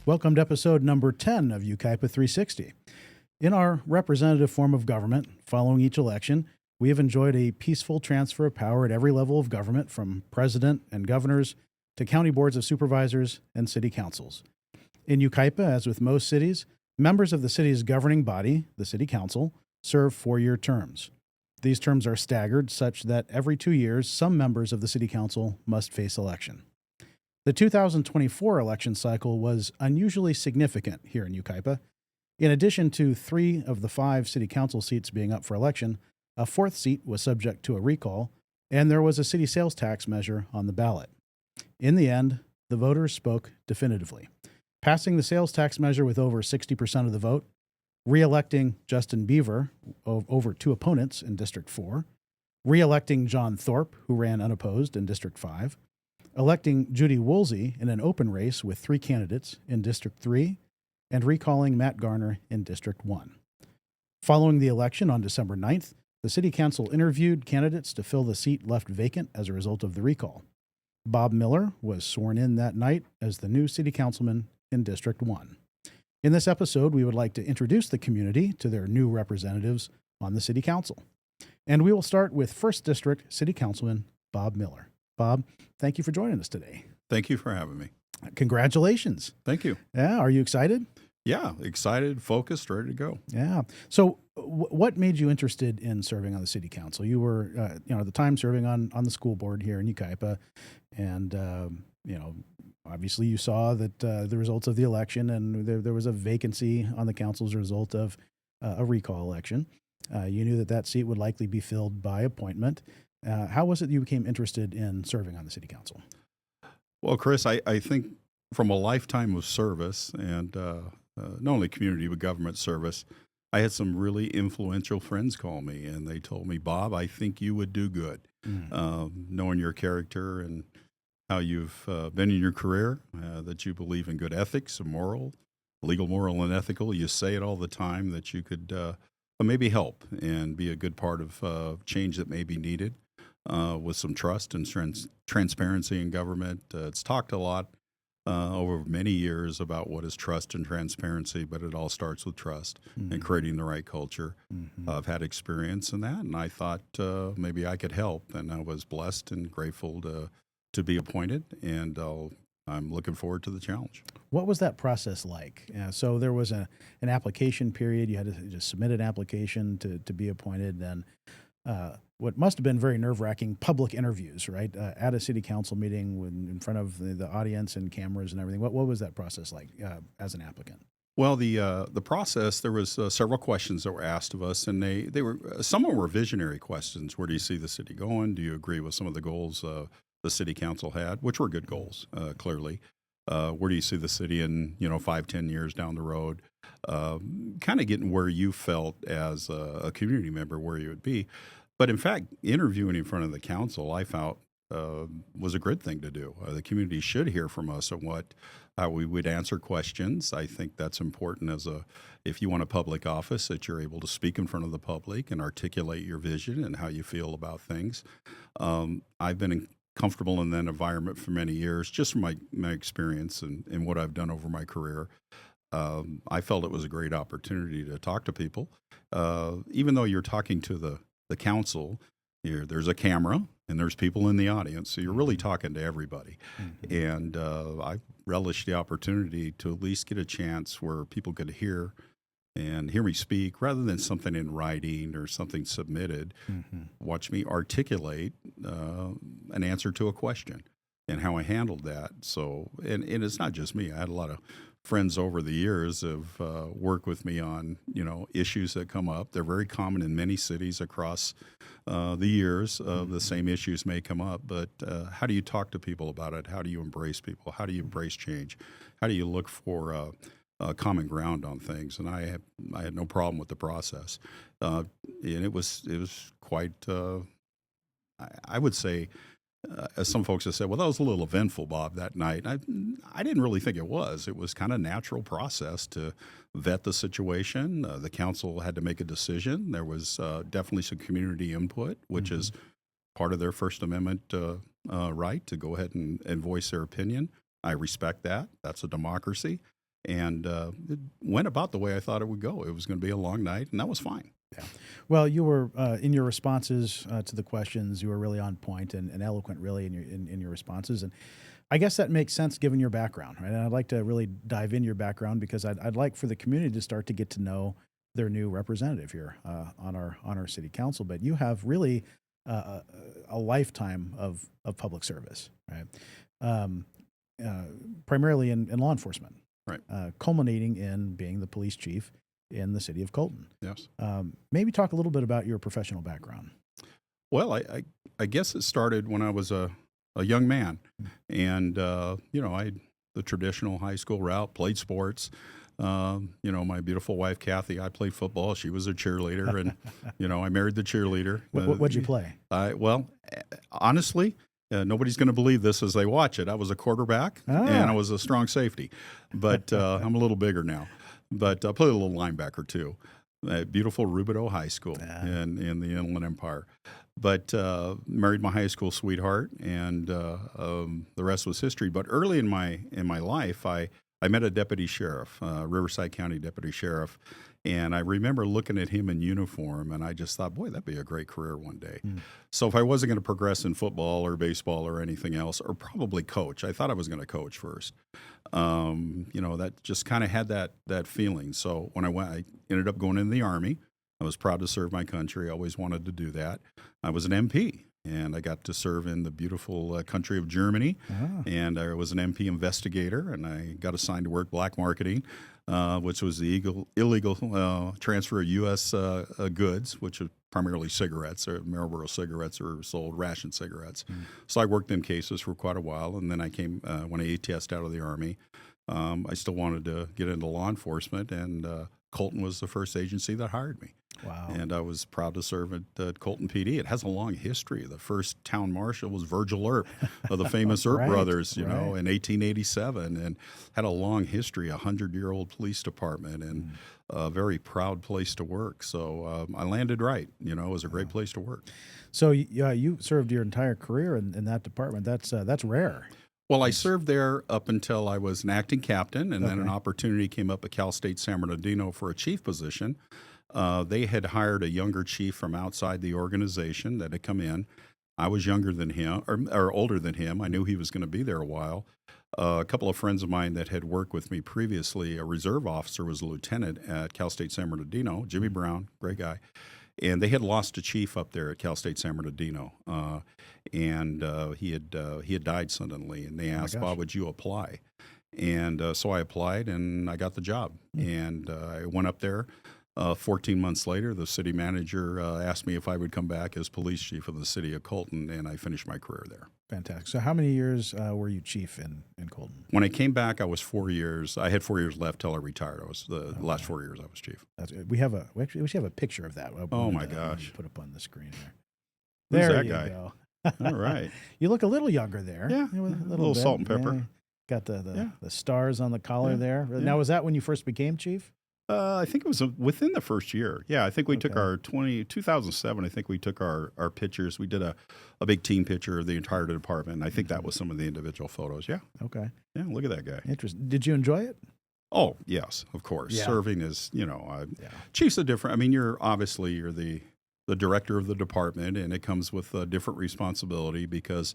Welcome to episode number 10 of Yucaipa 360. In our representative form of government, following each election, we have enjoyed a peaceful transfer of power at every level of government, from president and governors to county boards of supervisors and city councils. In Yucaipa, as with most cities, members of the city's governing body, the city council, serve 4-year terms. These terms are staggered such that every 2 years, some members of the city council must face election. The 2024 election cycle was unusually significant here in Yucaipa. In addition to 3 of the 5 city council seats being up for election, a 4th seat was subject to a recall, and there was a city sales tax measure on the ballot. In the end, the voters spoke definitively, passing the sales tax measure with over 60% of the vote, re-electing Justin Beaver over 2 opponents in District 4, re-electing John Thorpe, who ran unopposed in District 5, electing Judy Woolsey in an open race with 3 candidates in District 3, and recalling Matt Garner in District 1. Following the election on December 9th, the City Council interviewed candidates to fill the seat left vacant as a result of the recall. Bob Miller was sworn in that night as the new City Councilman in District 1. In this episode, we would like to introduce the community to their new representatives on the City Council. And we will start with 1st District City Councilman Bob Miller. Bob, thank you for joining us today. Thank you for having me. Congratulations. Thank you. Yeah, are you excited? Yeah, excited, focused, ready to go. Yeah. So what made you interested in serving on the city council? You were, at the time serving on the school board here in Yucaipa, and, obviously you saw that the results of the election, and there was a vacancy on the council as a result of a recall election. You knew that seat would likely be filled by appointment. How was it you became interested in serving on the city council? Well, Chris, I think from a lifetime of service and not only community but government service, I had some really influential friends call me, and they told me, Bob, I think you would do good. Knowing your character and how you've been in your career, that you believe in good ethics and legal, moral, and ethical. You say it all the time that you could maybe help and be a good part of change that may be needed. With some trust and transparency in government. It's talked a lot over many years about what is trust and transparency, but it all starts with trust and creating the right culture. I've had experience in that, and I thought maybe I could help, and I was blessed and grateful to be appointed, and I'm looking forward to the challenge. What was that process like? So there was an application period. You had to just submit an application to be appointed, then what must have been very nerve-wracking public interviews, right? At a city council meeting in front of the audience and cameras and everything. What was that process like as an applicant? Well, the process, there was several questions that were asked of us, and they were some of them were visionary questions. Where do you see the city going? Do you agree with some of the goals the city council had, which were good goals, clearly? Where do you see the city in 5-10 years down the road? Kind of getting where you felt as a community member where you would be. But in fact, interviewing in front of the council, I found was a good thing to do. The community should hear from us on how we would answer questions. I think that's important if you want a public office, that you're able to speak in front of the public and articulate your vision and how you feel about things. I've been comfortable in that environment for many years, just from my experience and what I've done over my career. I felt it was a great opportunity to talk to people. Even though you're talking to the council, there's a camera and there's people in the audience, so you're really talking to everybody. And I relished the opportunity to at least get a chance where people could hear me speak, rather than something in writing or something submitted. Watch me articulate an answer to a question and how I handled that. So, and it's not just me. I had a lot of friends over the years have worked with me on issues that come up. They're very common in many cities across the years. The same issues may come up, but how do you talk to people about it? How do you embrace people? How do you embrace change? How do you look for common ground on things? And I had no problem with the process, and it was quite. I would say. As some folks have said, well, that was a little eventful, Bob, that night. I didn't really think it was. It was kind of a natural process to vet the situation. The council had to make a decision. There was definitely some community input, which is part of their First Amendment right to go ahead and voice their opinion. I respect that. That's a democracy. And it went about the way I thought it would go. It was going to be a long night, and that was fine. Yeah. Well, you were in your responses to the questions. You were really on point and eloquent, really, in your responses. And I guess that makes sense given your background, right? And I'd like to really dive into your background because I'd like for the community to start to get to know their new representative here on our city council. But you have really a lifetime of public service, right? Primarily in law enforcement, Right. Culminating in being the police chief in the city of Colton. Yes. Maybe talk a little bit about your professional background. Well, I guess it started when I was a young man, and I the traditional high school route, played sports. My beautiful wife Kathy, I played football. She was a cheerleader, and I married the cheerleader. What'd you play? Honestly, nobody's going to believe this as they watch it. I was a quarterback, and I was a strong safety, but I'm a little bigger now. But I played a little linebacker too. At beautiful Rubidoux High School in the Inland Empire. But married my high school sweetheart, and the rest was history. But early in my life, I met a deputy sheriff, Riverside County deputy sheriff, and I remember looking at him in uniform, and I just thought, boy, that'd be a great career one day. So if I wasn't going to progress in football or baseball or anything else, or probably coach, I thought I was going to coach first. That just kind of had that feeling. So when I ended up going in the Army. I was proud to serve my country. I always wanted to do that. I was an MP, and I got to serve in the beautiful country of Germany. And I was an MP investigator, and I got assigned to work black marketing, which was the illegal transfer of U.S. Goods, which are primarily cigarettes. Or Marlboro cigarettes are sold, ration cigarettes. So I worked in cases for quite a while, and then I came when I ATS'd out of the Army. I still wanted to get into law enforcement, and Colton was the first agency that hired me. Wow. And I was proud to serve at Colton PD. It has a long history. The first town marshal was Virgil Earp of the famous Earp brothers, in 1887, and had a long history, 100-year-old police department, and a very proud place to work. So I landed right. It was a great place to work. So you served your entire career in that department. That's rare. Well, I served there up until I was an acting captain, and then an opportunity came up at Cal State San Bernardino for a chief position. They had hired a younger chief from outside the organization that had come in. I was younger than him, or older than him. I knew he was going to be there a while. A couple of friends of mine that had worked with me previously, a reserve officer was a lieutenant at Cal State San Bernardino, Jimmy Brown, great guy. And they had lost a chief up there at Cal State San Bernardino, and he had died suddenly. And they asked, "Bob, would you apply?" And so I applied, and I got the job. And I went up there. 14 months later, the city manager asked me if I would come back as police chief of the city of Colton, and I finished my career there. Fantastic. So how many years were you chief in Colton? When I came back, I was 4 years. I had 4 years left till I retired. I was the last 4 years I was chief. We should have a picture of that. Oh my gosh! Put up on the screen there. Who's There that you guy? go. All right. You look a little younger there. Yeah, a a little bit. salt and pepper. Yeah. Got the stars on the collar there. Yeah. Now, was that when you first became chief? I think it was within the first year. Yeah, I think we took our 2007. I think we took our pictures. We did a big team picture of the entire department. And I think that was some of the individual photos. Yeah. Okay. Yeah, look at that guy. Interesting. Did you enjoy it? Oh, yes, of course. Yeah. Serving is, chief's a different. I mean, you're the director of the department, and it comes with a different responsibility because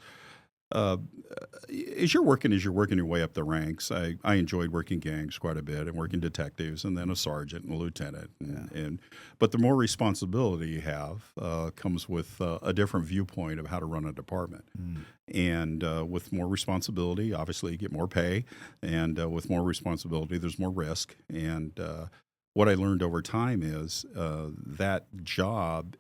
as you're working your way up the ranks. I enjoyed working gangs quite a bit and working detectives, and then a sergeant and a lieutenant. But the more responsibility you have comes with a different viewpoint of how to run a department. And with more responsibility, obviously you get more pay, and with more responsibility, there's more risk. And what I learned over time is that job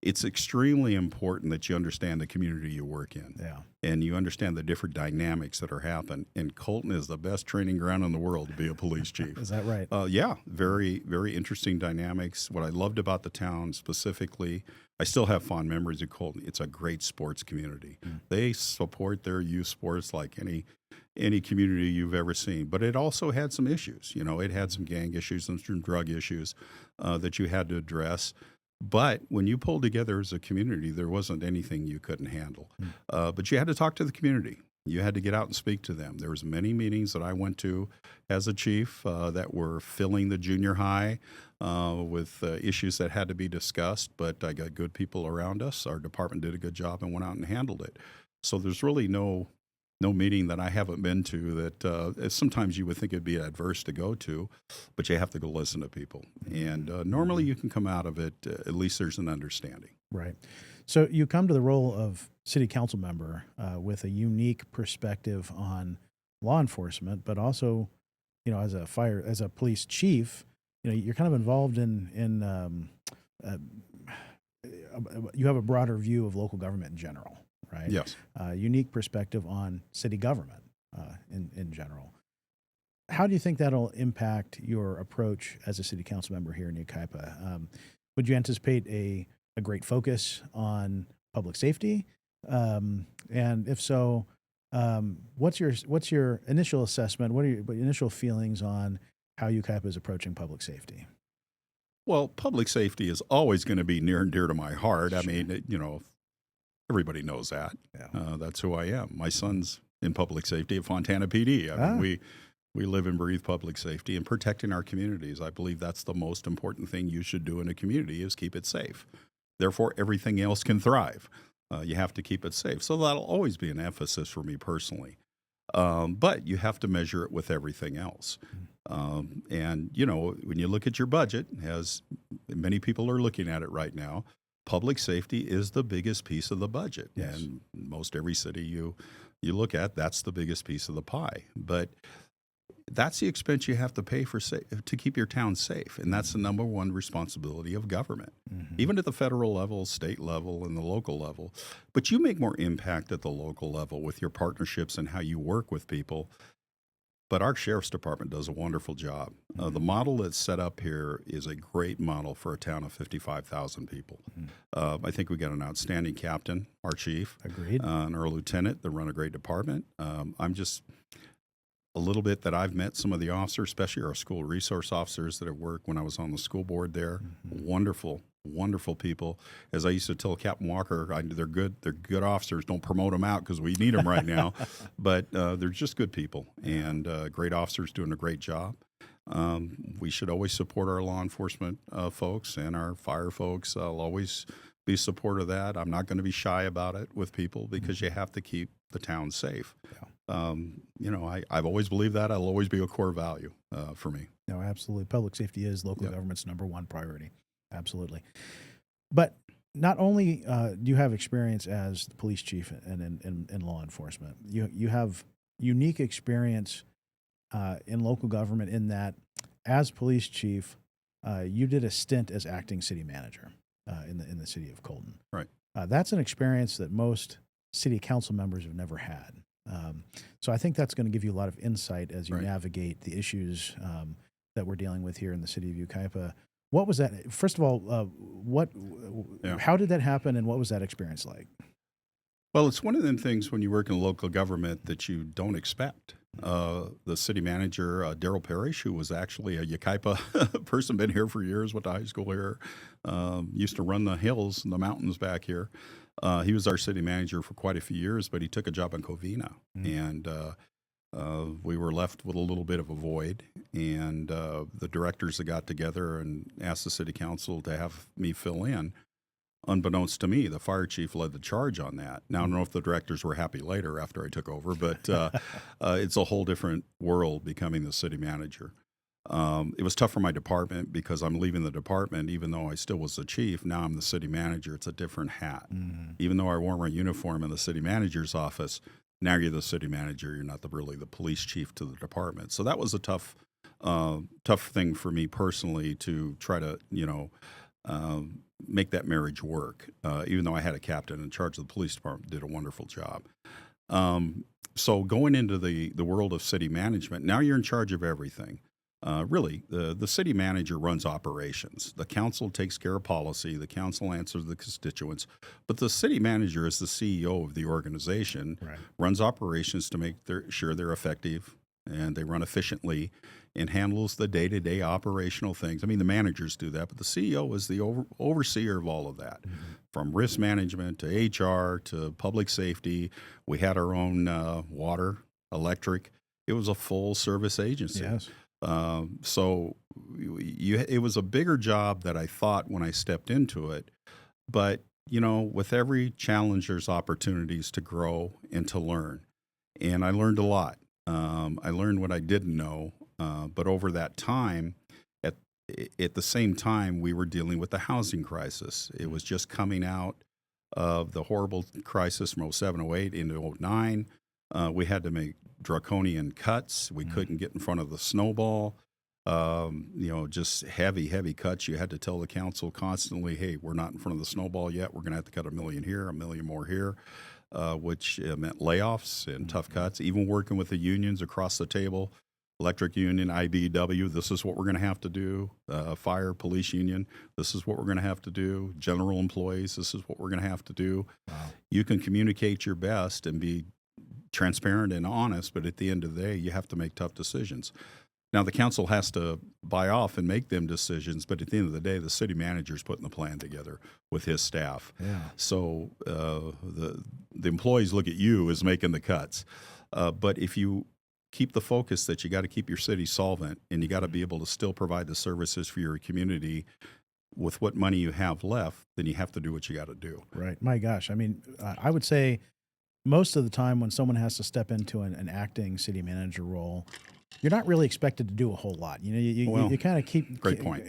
it's extremely important that you understand the community you work in. Yeah. And you understand the different dynamics that are happening. And Colton is the best training ground in the world to be a police chief. Is that right? Yeah, very, very interesting dynamics. What I loved about the town specifically, I still have fond memories of Colton. It's a great sports community. They support their youth sports like any community you've ever seen. But it also had some issues. It had some gang issues and some drug issues that you had to address. But when you pulled together as a community, there wasn't anything you couldn't handle. But you had to talk to the community. You had to get out and speak to them. There was many meetings that I went to as a chief that were filling the junior high with issues that had to be discussed, but I got good people around us. Our department did a good job and went out and handled it. So there's really no meeting that I haven't been to that sometimes you would think it'd be adverse to go to, but you have to go listen to people. And normally you can come out of it, at least there's an understanding. Right. So you come to the role of city council member with a unique perspective on law enforcement, but also, as a police chief, you're kind of involved in you have a broader view of local government in general, right? Yes. Unique perspective on city government in general. How do you think that'll impact your approach as a city council member here in Yucaipa? Would you anticipate a great focus on public safety? And if so, what's your initial assessment? What are your initial feelings on how Yucaipa is approaching public safety? Well, public safety is always going to be near and dear to my heart. Sure. I mean, everybody knows that. Yeah. That's who I am. My son's in public safety at Fontana PD. I mean, we live and breathe public safety and protecting our communities. I believe that's the most important thing you should do in a community is keep it safe. Therefore, everything else can thrive. You have to keep it safe. So that'll always be an emphasis for me personally. But you have to measure it with everything else. And, when you look at your budget, as many people are looking at it right now, public safety is the biggest piece of the budget. Yes. And most every city you look at, that's the biggest piece of the pie. But that's the expense you have to pay to keep your town safe. And that's the number one responsibility of government, even at the federal level, state level, and the local level. But you make more impact at the local level with your partnerships and how you work with people. But our sheriff's department does a wonderful job. The model that's set up here is a great model for a town of 55,000 people. I think we got an outstanding captain, our chief. Agreed. And our lieutenant that run a great department. I'm just a little bit that I've met some of the officers, especially our school resource officers that have worked when I was on the school board there. Wonderful, wonderful people. As I used to tell Captain Walker, they're good officers. Don't promote them out because we need them right now. But they're just good people and great officers doing a great job. We should always support our law enforcement folks and our fire folks. I'll always be supportive of that. I'm not going to be shy about it with people because you have to keep the town safe. Yeah. I've always believed that. It'll always be a core value for me. No, absolutely. Public safety is local government's number one priority. Absolutely. But not only do you have experience as the police chief and in law enforcement, you have unique experience in local government in that as police chief, you did a stint as acting city manager in the city of Colton. Right. That's an experience that most city council members have never had. So I think that's going to give you a lot of insight as you navigate the issues that we're dealing with here in the city of Yucaipa. What was that? First of all, how did that happen, and what was that experience like? Well, it's one of them things when you work in local government that you don't expect. The city manager, Daryl Parrish, who was actually a Yucaipa person, been here for years, went to high school here, used to run the hills and the mountains back here. He was our city manager for quite a few years, but he took a job in Covina, and we were left with a little bit of a void. And the directors that got together and asked the city council to have me fill in. Unbeknownst to me, the fire chief led the charge on that. Now, I don't know if the directors were happy later after I took over, but it's a whole different world becoming the city manager. It was tough for my department because I'm leaving the department, even though I still was the chief. Now I'm the city manager. It's a different hat. Even though I wore my uniform in the city manager's office, now you're the city manager. You're not really the police chief to the department. So that was a tough thing for me personally to try to, make that marriage work. Even though I had a captain in charge of the police department, did a wonderful job. So going into the world of city management, now you're in charge of everything. Really, the city manager runs operations. The council takes care of policy. The council answers the constituents. But the city manager is the CEO of the organization, runs operations to make sure they're effective and they run efficiently and handles the day-to-day operational things. I mean, the managers do that, but the CEO is the overseer of all of that. from risk management to HR to public safety. We had our own water, electric. It was a full service agency. Yes. So it was a bigger job that I thought when I stepped into it. But, with every challenge, there's opportunities to grow and to learn. And I learned a lot. I learned what I didn't know. But over that time, at the same time, we were dealing with the housing crisis. It was just coming out of the horrible crisis from 07, 08 into 09. We had to make draconian cuts. We couldn't get in front of the snowball. Just heavy cuts. You had to tell the council constantly, hey, we're not in front of the snowball yet. We're going to have to cut $1 million here, $1 million more here, which meant layoffs and tough cuts. Even working with the unions across the table, electric union, IBEW, this is what we're going to have to do. Fire, police union, this is what we're going to have to do. General employees, this is what we're going to have to do. Wow. You can communicate your best and be transparent and honest, but at the end of the day, you have to make tough decisions. Now, the council has to buy off and make them decisions, but at the end of the day, the city manager's putting the plan together with his staff. Yeah. So the employees look at you as making the cuts. But if you keep the focus that you got to keep your city solvent and you got to be able to still provide the services for your community with what money you have left, then you have to do what you got to do. Right. My gosh. I mean, I would say most of the time when someone has to step into an acting city manager role, you're not really expected to do a whole lot. You kind of keep great point.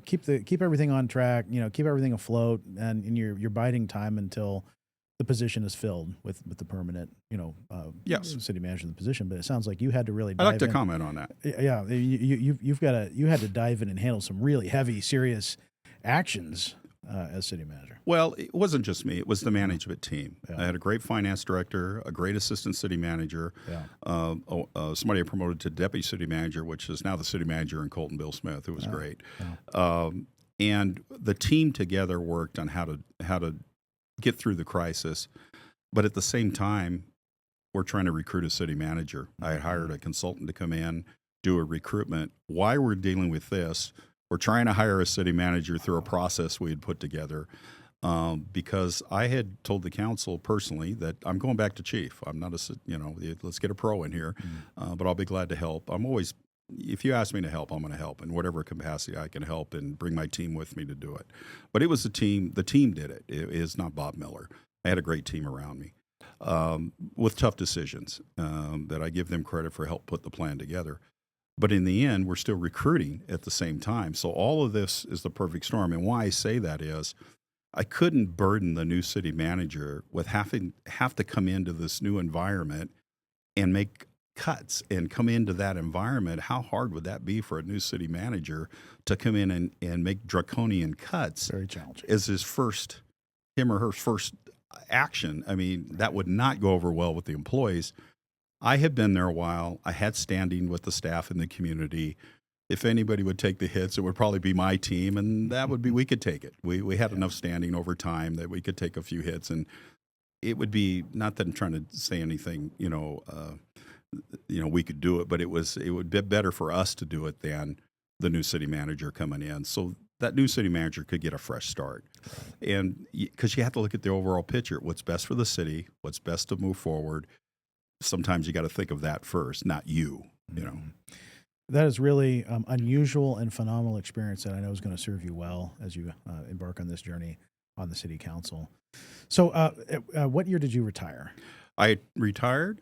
Keep everything on track. Keep everything afloat, and you're biding time until the position is filled with the permanent Yes. city manager in the position. But it sounds like you had to really. I'd like to in. comment on that. Yeah, you had to dive in and handle some really heavy, serious actions as city manager. Well, it wasn't just me. It was the management team. Yeah. I had a great finance director, a great assistant city manager, Yeah. somebody I promoted to deputy city manager, which is now the city manager in Colton, Bill Smith, who was great. Yeah. And the team together worked on how to get through the crisis. But at the same time, we're trying to recruit a city manager. I had hired a consultant to come in, do a recruitment. Why we're dealing with this, we're trying to hire a city manager through a process we had put together. Because I had told the council personally that I'm going back to chief. I'm not let's get a pro in here, but I'll be glad to help. If you ask me to help, I'm going to help in whatever capacity I can help and bring my team with me to do it. But it was the team did it. It is not Bob Miller. I had a great team around me with tough decisions that I give them credit for help put the plan together. But in the end, we're still recruiting at the same time. So all of this is the perfect storm. And why I say that is, I couldn't burden the new city manager with have to come into this new environment and make cuts and come into that environment. How hard would that be for a new city manager to come in and make draconian cuts? Very challenging. As him or her first action. I mean, that would not go over well with the employees. I had been there a while. I had standing with the staff in the community. If anybody would take the hits, it would probably be my team, and we could take it. We had enough standing over time that we could take a few hits, and it would be, not that I'm trying to say anything, we could do it, but it would be better for us to do it than the new city manager coming in. So that new city manager could get a fresh start. And because you have to look at the overall picture, what's best for the city, what's best to move forward. Sometimes you got to think of that first, not you. That is really unusual and phenomenal experience that I know is going to serve you well as you embark on this journey on the city council. So what year did you retire? I retired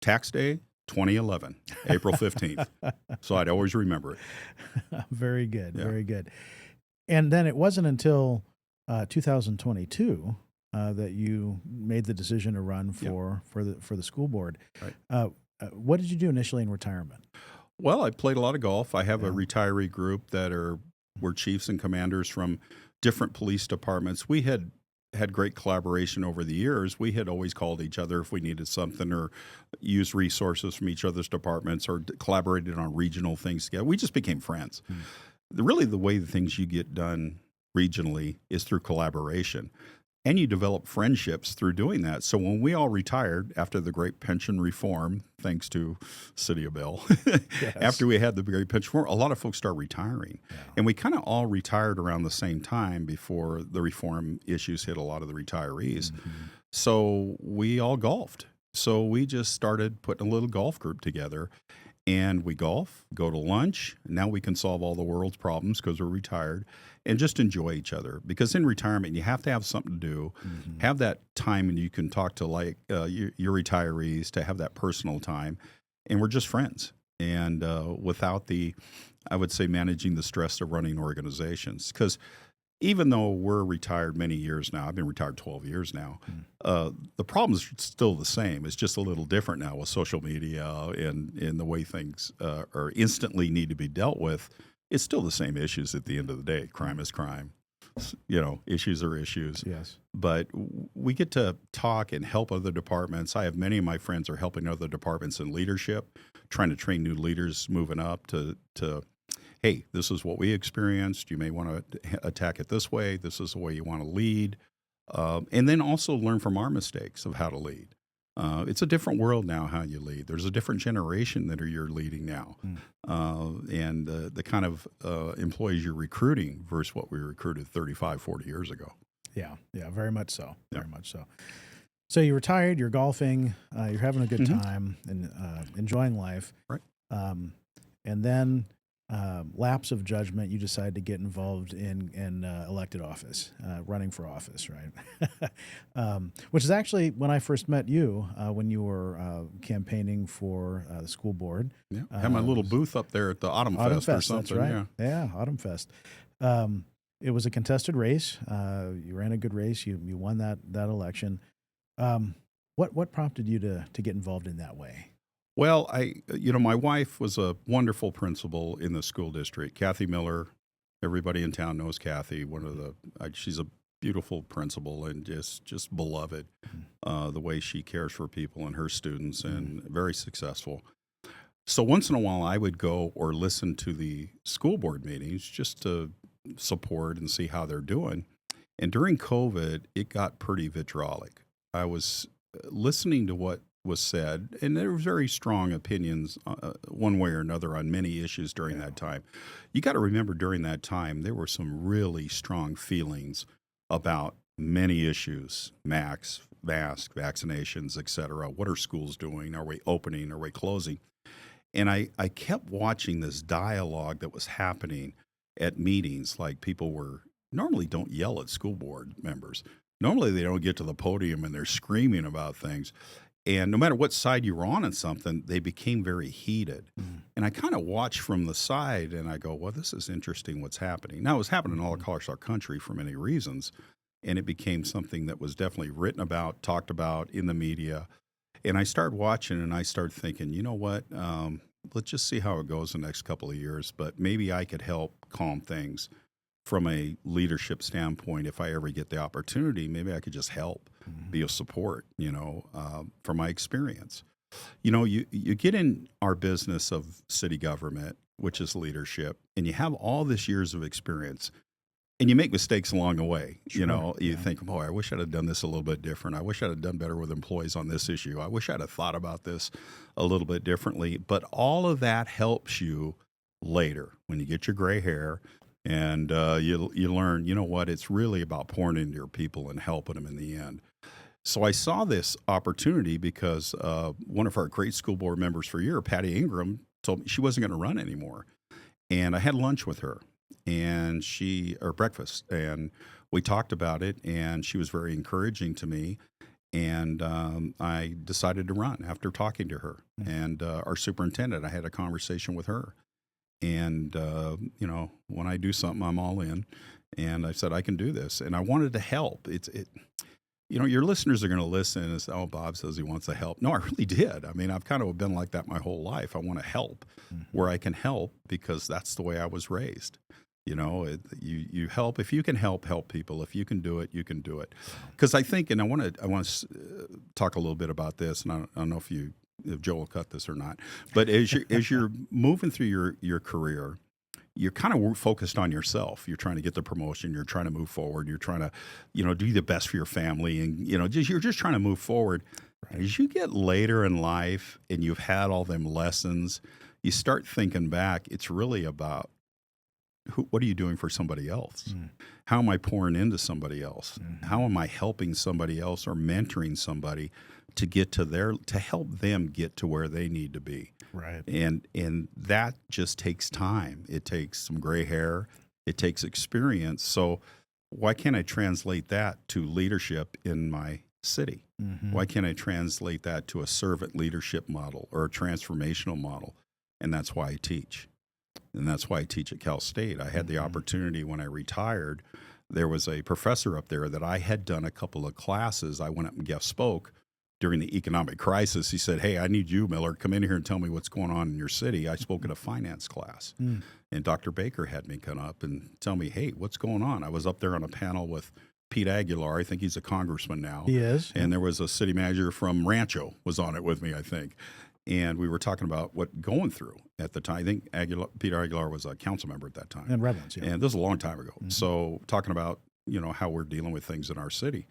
tax day 2011, April 15th. So I'd always remember it. Very good. Yeah. Very good. And then it wasn't until 2022 that you made the decision to run for the school board. Right. What did you do initially in retirement? Well, I played a lot of golf. I have a retiree group that were chiefs and commanders from different police departments. We had great collaboration over the years. We had always called each other if we needed something or used resources from each other's departments or collaborated on regional things together. We just became friends. Really, the way the things you get done regionally is through collaboration. and you develop friendships through doing that. So when we all retired after the great pension reform, thanks to City of Bell, Yes. after we had the great pension reform, a lot of folks start retiring. Yeah. And we kind of all retired around the same time before the reform issues hit a lot of the retirees. Mhm. So we all golfed. So we just started putting a little golf group together, and we golf, go to lunch. Now we can solve all the world's problems because we're retired, and just enjoy each other. Because in retirement, you have to have something to do, Mhm. have that time, and you can talk to your retirees, to have that personal time, and we're just friends. And without the, I would say, managing the stress of running organizations, because even though we're retired many years now, I've been retired 12 years now, the problem's still the same. It's just a little different now with social media and the way things are instantly need to be dealt with. It's still the same issues at the end of the day. Crime is crime. Issues are issues. Yes. But we get to talk and help other departments. I have many of my friends are helping other departments in leadership, trying to train new leaders moving up to hey, this is what we experienced. You may want to attack it this way. This is the way you want to lead. And then also learn from our mistakes of how to lead. It's a different world now, how you lead. There's a different generation that you're leading now. And the kind of employees you're recruiting versus what we recruited 35, 40 years ago. Yeah. Yeah. Very much so. Yeah. Very much so. So you're retired, you're golfing, you're having a good Mhm. time and enjoying life. Right. And then lapse of judgment, you decide to get involved in elected office, running for office, right? Which is actually when I first met you, when you were campaigning for the school board. Yeah. I had my little booth up there at the Autumn Fest or That's something. right. Yeah. Autumn Fest. It was a contested race. You ran a good race. You won that election. What prompted you to get involved in that way? Well, my wife was a wonderful principal in the school district. Kathy Miller, everybody in town knows Kathy. She's a beautiful principal and just beloved. The way she cares for people and her students, and very successful. So once in a while, I would go or listen to the school board meetings just to support and see how they're doing. And during COVID, it got pretty vitriolic. I was listening to what was said, and there were very strong opinions one way or another on many issues during that time. You got to remember during that time, there were some really strong feelings about many issues, mask, vaccinations, et cetera. What are schools doing? Are we opening? Are we closing? And I kept watching this dialogue that was happening at meetings. Like, people were normally don't yell at school board members. Normally they don't get to the podium and they're screaming about things. And no matter what side you were on something, they became very heated. And I kind of watched from the side and I go, well, this is interesting what's happening. Now, it was happening all across our country for many reasons. And it became something that was definitely written about, talked about in the media. And I started watching and I started thinking, you know what? Let's just see how it goes the next couple of years. But maybe I could help calm things from a leadership standpoint. If I ever get the opportunity, maybe I could just help, be a support, from my experience. You get in our business of city government, which is leadership, and you have all this years of experience. And you make mistakes along the way. Sure. You think, boy, I wish I'd have done this a little bit different. I wish I'd have done better with employees on this issue. I wish I'd have thought about this a little bit differently. But all of that helps you later when you get your gray hair and you learn, you know what, it's really about pouring into your people and helping them in the end. So I saw this opportunity because one of our great school board members for a year, Patty Ingram, told me she wasn't going to run anymore. And I had lunch with her. And or breakfast, and we talked about it, and she was very encouraging to me, and I decided to run after talking to her. And our superintendent, I had a conversation with her, and when I do something, I'm all in, and I said I can do this, and I wanted to help. Your listeners are going to listen and say, oh, Bob says he wants to help. No, I really did. I mean, I've kind of been like that my whole life. I want to help where I can help because that's the way I was raised. You help. If you can help people. If you can do it, you can do it. Because I think, and I want to talk a little bit about this, and I don't know if Joe will cut this or not, but as you're moving through your career, you're kind of focused on yourself. You're trying to get the promotion. You're trying to move forward. You're trying to, do the best for your family, and you're just trying to move forward. Right. As you get later in life and you've had all them lessons, you start thinking back. It's really about what are you doing for somebody else? How am I pouring into somebody else? How am I helping somebody else or mentoring somebody to get to help them get to where they need to be? Right. And that just takes time. It takes some gray hair. It takes experience. So why can't I translate that to leadership in my city? Why can't I translate that to a servant leadership model or a transformational model? And that's why I teach. And that's why I teach at Cal State. I had the opportunity when I retired. There was a professor up there that I had done a couple of classes. I went up and guest spoke during the economic crisis. He said, "Hey, I need you, Miller. Come in here and tell me what's going on in your city." I spoke at a finance class. And Dr. Baker had me come up and tell me, "Hey, what's going on?" I was up there on a panel with Pete Aguilar. I think he's a congressman now. He is. And there was a city manager from Rancho was on it with me, I think. And we were talking about what going through at the time. I think Peter Aguilar was a council member at that time. And Redlands, yeah. And this was a long time ago. So talking about, how we're dealing with things in our city.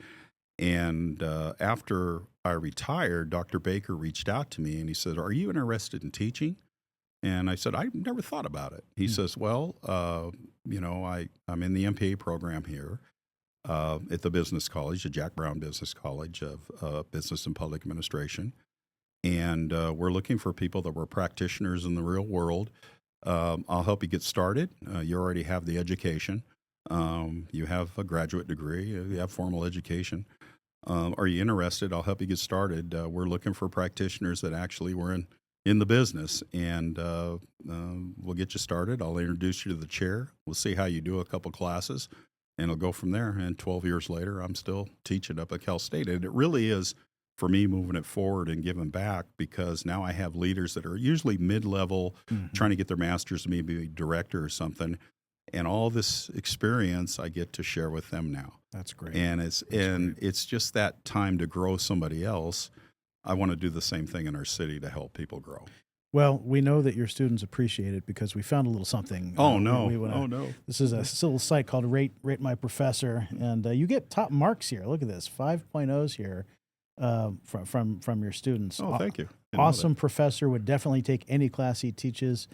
And after I retired, Dr. Baker reached out to me and he said, "Are you interested in teaching?" And I said, "I've never thought about it." He says, "Well, I'm in the MPA program here at the business college, the Jack Brown Business College of Business and Public Administration. And we're looking for people that were practitioners in the real world. I'll help you get started. You already have the education. You have a graduate degree. You have formal education. Are you interested? I'll help you get started. We're looking for practitioners that actually were in the business, and we'll get you started. I'll introduce you to the chair. We'll see how you do a couple classes, and it'll go from there." And 12 years later, I'm still teaching up at Cal State. And it really is, for me, moving it forward and giving back, because now I have leaders that are usually mid-level, trying to get their master's to maybe a director or something. And all this experience I get to share with them now. That's great. And it's just that time to grow somebody else. I want to do the same thing in our city to help people grow. Well, we know that your students appreciate it because we found a little something. Oh, no. No. This is a little site called Rate My Professor, and you get top marks here. Look at this, 5.0s here from your students. Oh, thank you. Awesome professor, would definitely take any class he teaches.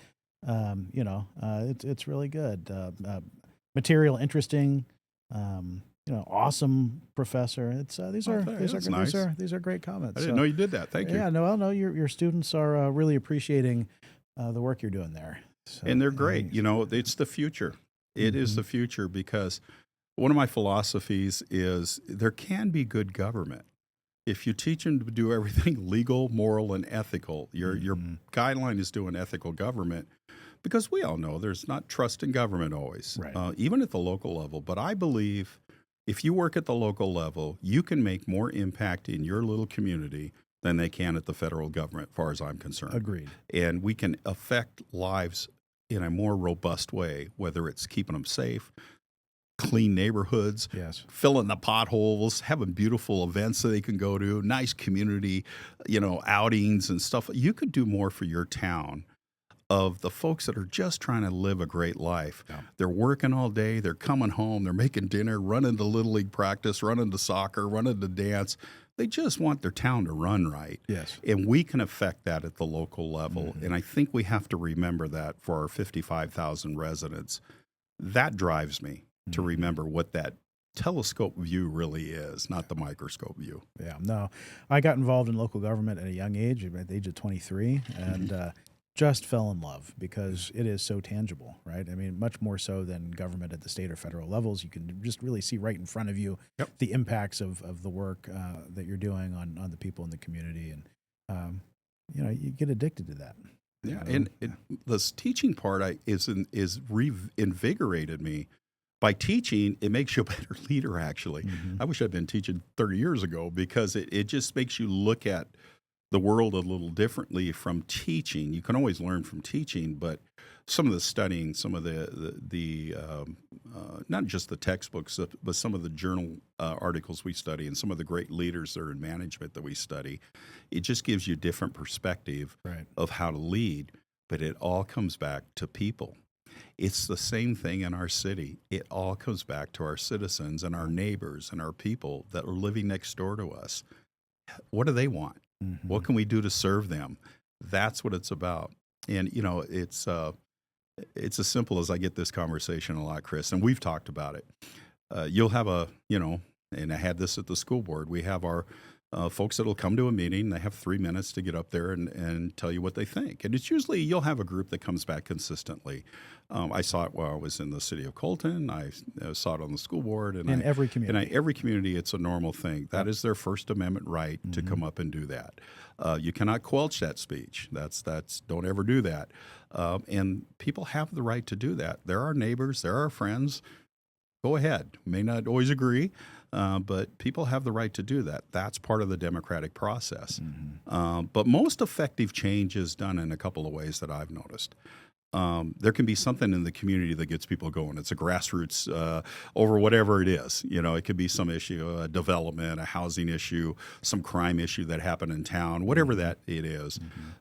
It's really good. Material interesting. Awesome professor. It's these are great comments. I didn't know you did that. Thank you. Yeah, no, your students are really appreciating the work you're doing there. So, and they're great. It's the future. It is the future, because one of my philosophies is there can be good government. If you teach them to do everything legal, moral, and ethical, your guideline is doing ethical government, because we all know there's not trust in government always, right. Even at the local level. But I believe if you work at the local level, you can make more impact in your little community than they can at the federal government, as far as I'm concerned. Agreed. And we can affect lives in a more robust way, whether it's keeping them safe, clean neighborhoods, yes, filling the potholes, having beautiful events that they can go to, nice community, outings and stuff. You could do more for your town of the folks that are just trying to live a great life. Yeah. They're working all day. They're coming home. They're making dinner, running to Little League practice, running to soccer, running to dance. They just want their town to run right. Yes. And we can affect that at the local level. And I think we have to remember that for our 55,000 residents. That drives me to remember what that telescope view really is, not the microscope view. Yeah, no. I got involved in local government at a young age, at the age of 23, and just fell in love because it is so tangible, right? I mean, much more so than government at the state or federal levels. You can just really see right in front of you the impacts of the work that you're doing on the people in the community. And, you get addicted to that. Yeah, and this teaching part is reinvigorated me. By teaching, it makes you a better leader, actually. I wish I'd been teaching 30 years ago, because it just makes you look at the world a little differently from teaching. You can always learn from teaching, but some of the studying, some of the not just the textbooks, but some of the journal articles we study, and some of the great leaders that are in management that we study, it just gives you a different perspective of how to lead. But it all comes back to people. It's the same thing in our city. It all comes back to our citizens and our neighbors and our people that are living next door to us. What do they want? What can we do to serve them? That's what it's about. And, it's as simple as I get this conversation a lot, Chris, and we've talked about it. You'll have and I had this at the school board. We have our folks that will come to a meeting. They have 3 minutes to get up there and tell you what they think. And it's usually you'll have a group that comes back consistently. I saw it while I was in the city of Colton. I saw it on the school board. And every community. Every community, it's a normal thing. That is their First Amendment right to come up and do that. You cannot quelch that speech. That's don't ever do that. And people have the right to do that. They're our neighbors. They're our friends. Go ahead. May not always agree, but people have the right to do that. That's part of the democratic process. But most effective change is done in a couple of ways that I've noticed. There can be something in the community that gets people going. It's a grassroots over whatever it is. It could be some issue, a development, a housing issue, some crime issue that happened in town, whatever that it is.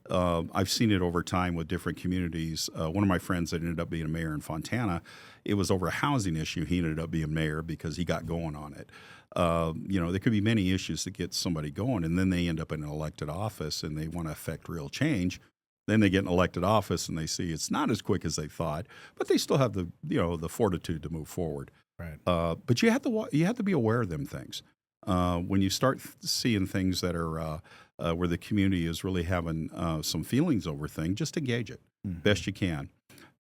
I've seen it over time with different communities. One of my friends that ended up being a mayor in Fontana, it was over a housing issue. He ended up being mayor because he got going on it. There could be many issues that get somebody going, and then they end up in an elected office and they want to affect real change. Then they get an elected office and they see it's not as quick as they thought, but they still have the fortitude to move forward. Right. But you have to be aware of them things. When you start seeing things that are where the community is really having some feelings over things, just engage it best you can,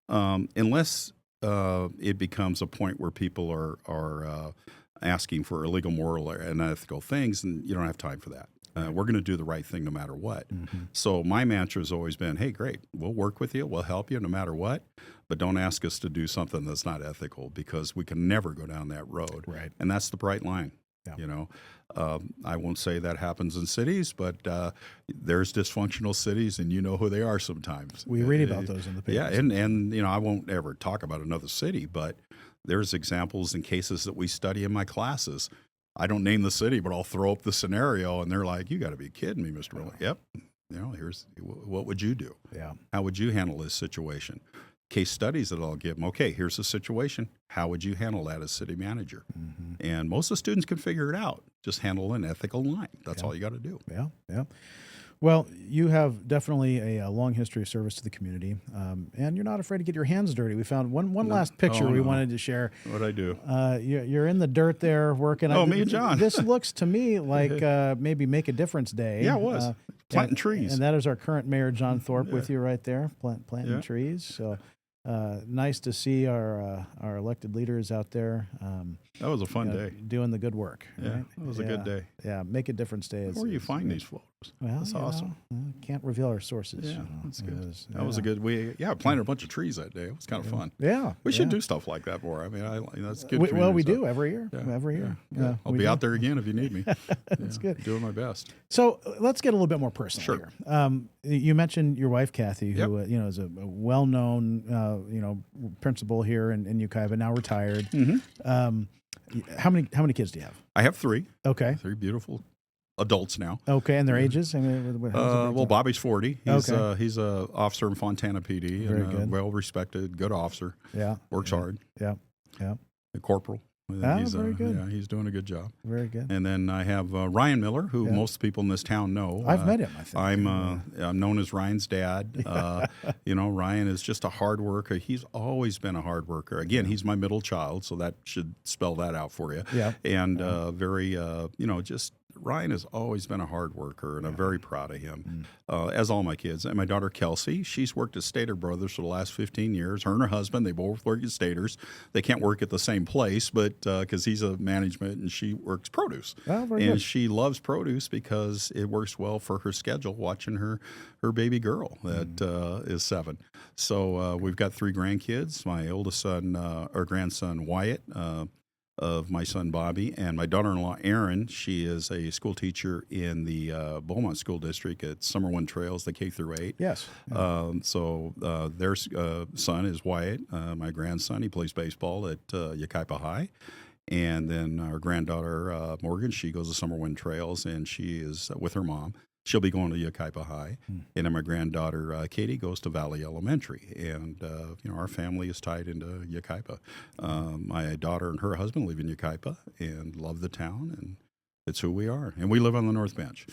unless it becomes a point where people are asking for illegal, moral, or unethical things, and you don't have time for that. We're going to do the right thing no matter what. So my mantra has always been, hey, great, we'll work with you, we'll help you no matter what, but don't ask us to do something that's not ethical, because we can never go down that road. Right. And that's the bright line. Yeah. I won't say that happens in cities, but there's dysfunctional cities, and you know who they are sometimes. We read about those in the papers. Yeah, and I won't ever talk about another city, but there's examples and cases that we study in my classes. I don't name the city, but I'll throw up the scenario, and they're like, "You got to be kidding me, Mr. Miller." Yep. Here's what would you do? Yeah. How would you handle this situation? Case studies that I'll give them. Okay, here's the situation. How would you handle that as city manager? And most of the students can figure it out. Just handle an ethical line. That's all you got to do. Yeah. Yeah. Well, you have definitely a long history of service to the community, and you're not afraid to get your hands dirty. We found one last picture we wanted to share. What'd I do? You're in the dirt there working. Oh, me and John. This looks to me like maybe Make a Difference Day. Yeah, it was. Planting trees. And that is our current mayor, John Thorpe, with you right there, planting trees. So nice to see our elected leaders out there. That was a fun day. Doing the good work. Yeah, right? it was a good day. Yeah, Make a Difference Day. Where do you find these photos? Well, that's awesome. Can't reveal our sources. Yeah, that's good. That was a good. We planted a bunch of trees that day. It was kind of fun. Yeah, we should do stuff like that more. I mean, that's good. We do every year. Yeah. Every year. Yeah. I'll be out there again if you need me. That's good. Doing my best. So let's get a little bit more personal here. You mentioned your wife Kathy, who is a well-known principal here in Yucaipa, now retired. How many kids do you have? I have 3. Okay. 3 beautiful adults now. Okay, and their ages? I mean, well, Bobby's 40. He's a officer in Fontana PD. Very and good. Well-respected, good officer. Yeah. Works hard. Yeah. A corporal. Very good. Yeah, he's doing a good job. Very good. And then I have Ryan Miller, who most people in this town know. I've met him, I think. I'm known as Ryan's dad. Ryan is just a hard worker. He's always been a hard worker. Again, he's my middle child, so that should spell that out for you. Yeah. And Ryan has always been a hard worker, and I'm very proud of him, as all my kids. And my daughter, Kelsey, she's worked at Stater Brothers for the last 15 years. Her and her husband, they both work at Stater's. They can't work at the same place, but because he's a management and she works produce. Oh, very good. She loves produce because it works well for her schedule, watching her baby girl that is 7. So we've got 3 grandkids. My oldest son, or grandson, Wyatt, of my son Bobby, and my daughter-in-law Erin. She is a school teacher in the Beaumont School District at Summer One Trails, the K through 8. Yes. So their son is Wyatt, my grandson. He plays baseball at Yucaipa High. And then our granddaughter Morgan, she goes to Summer One Trails, and she is with her mom. She'll be going to Yucaipa High, and then my granddaughter Katie goes to Valley Elementary, and our family is tied into Yucaipa. My daughter and her husband live in Yucaipa and love the town, and it's who we are. And we live on the North Bench,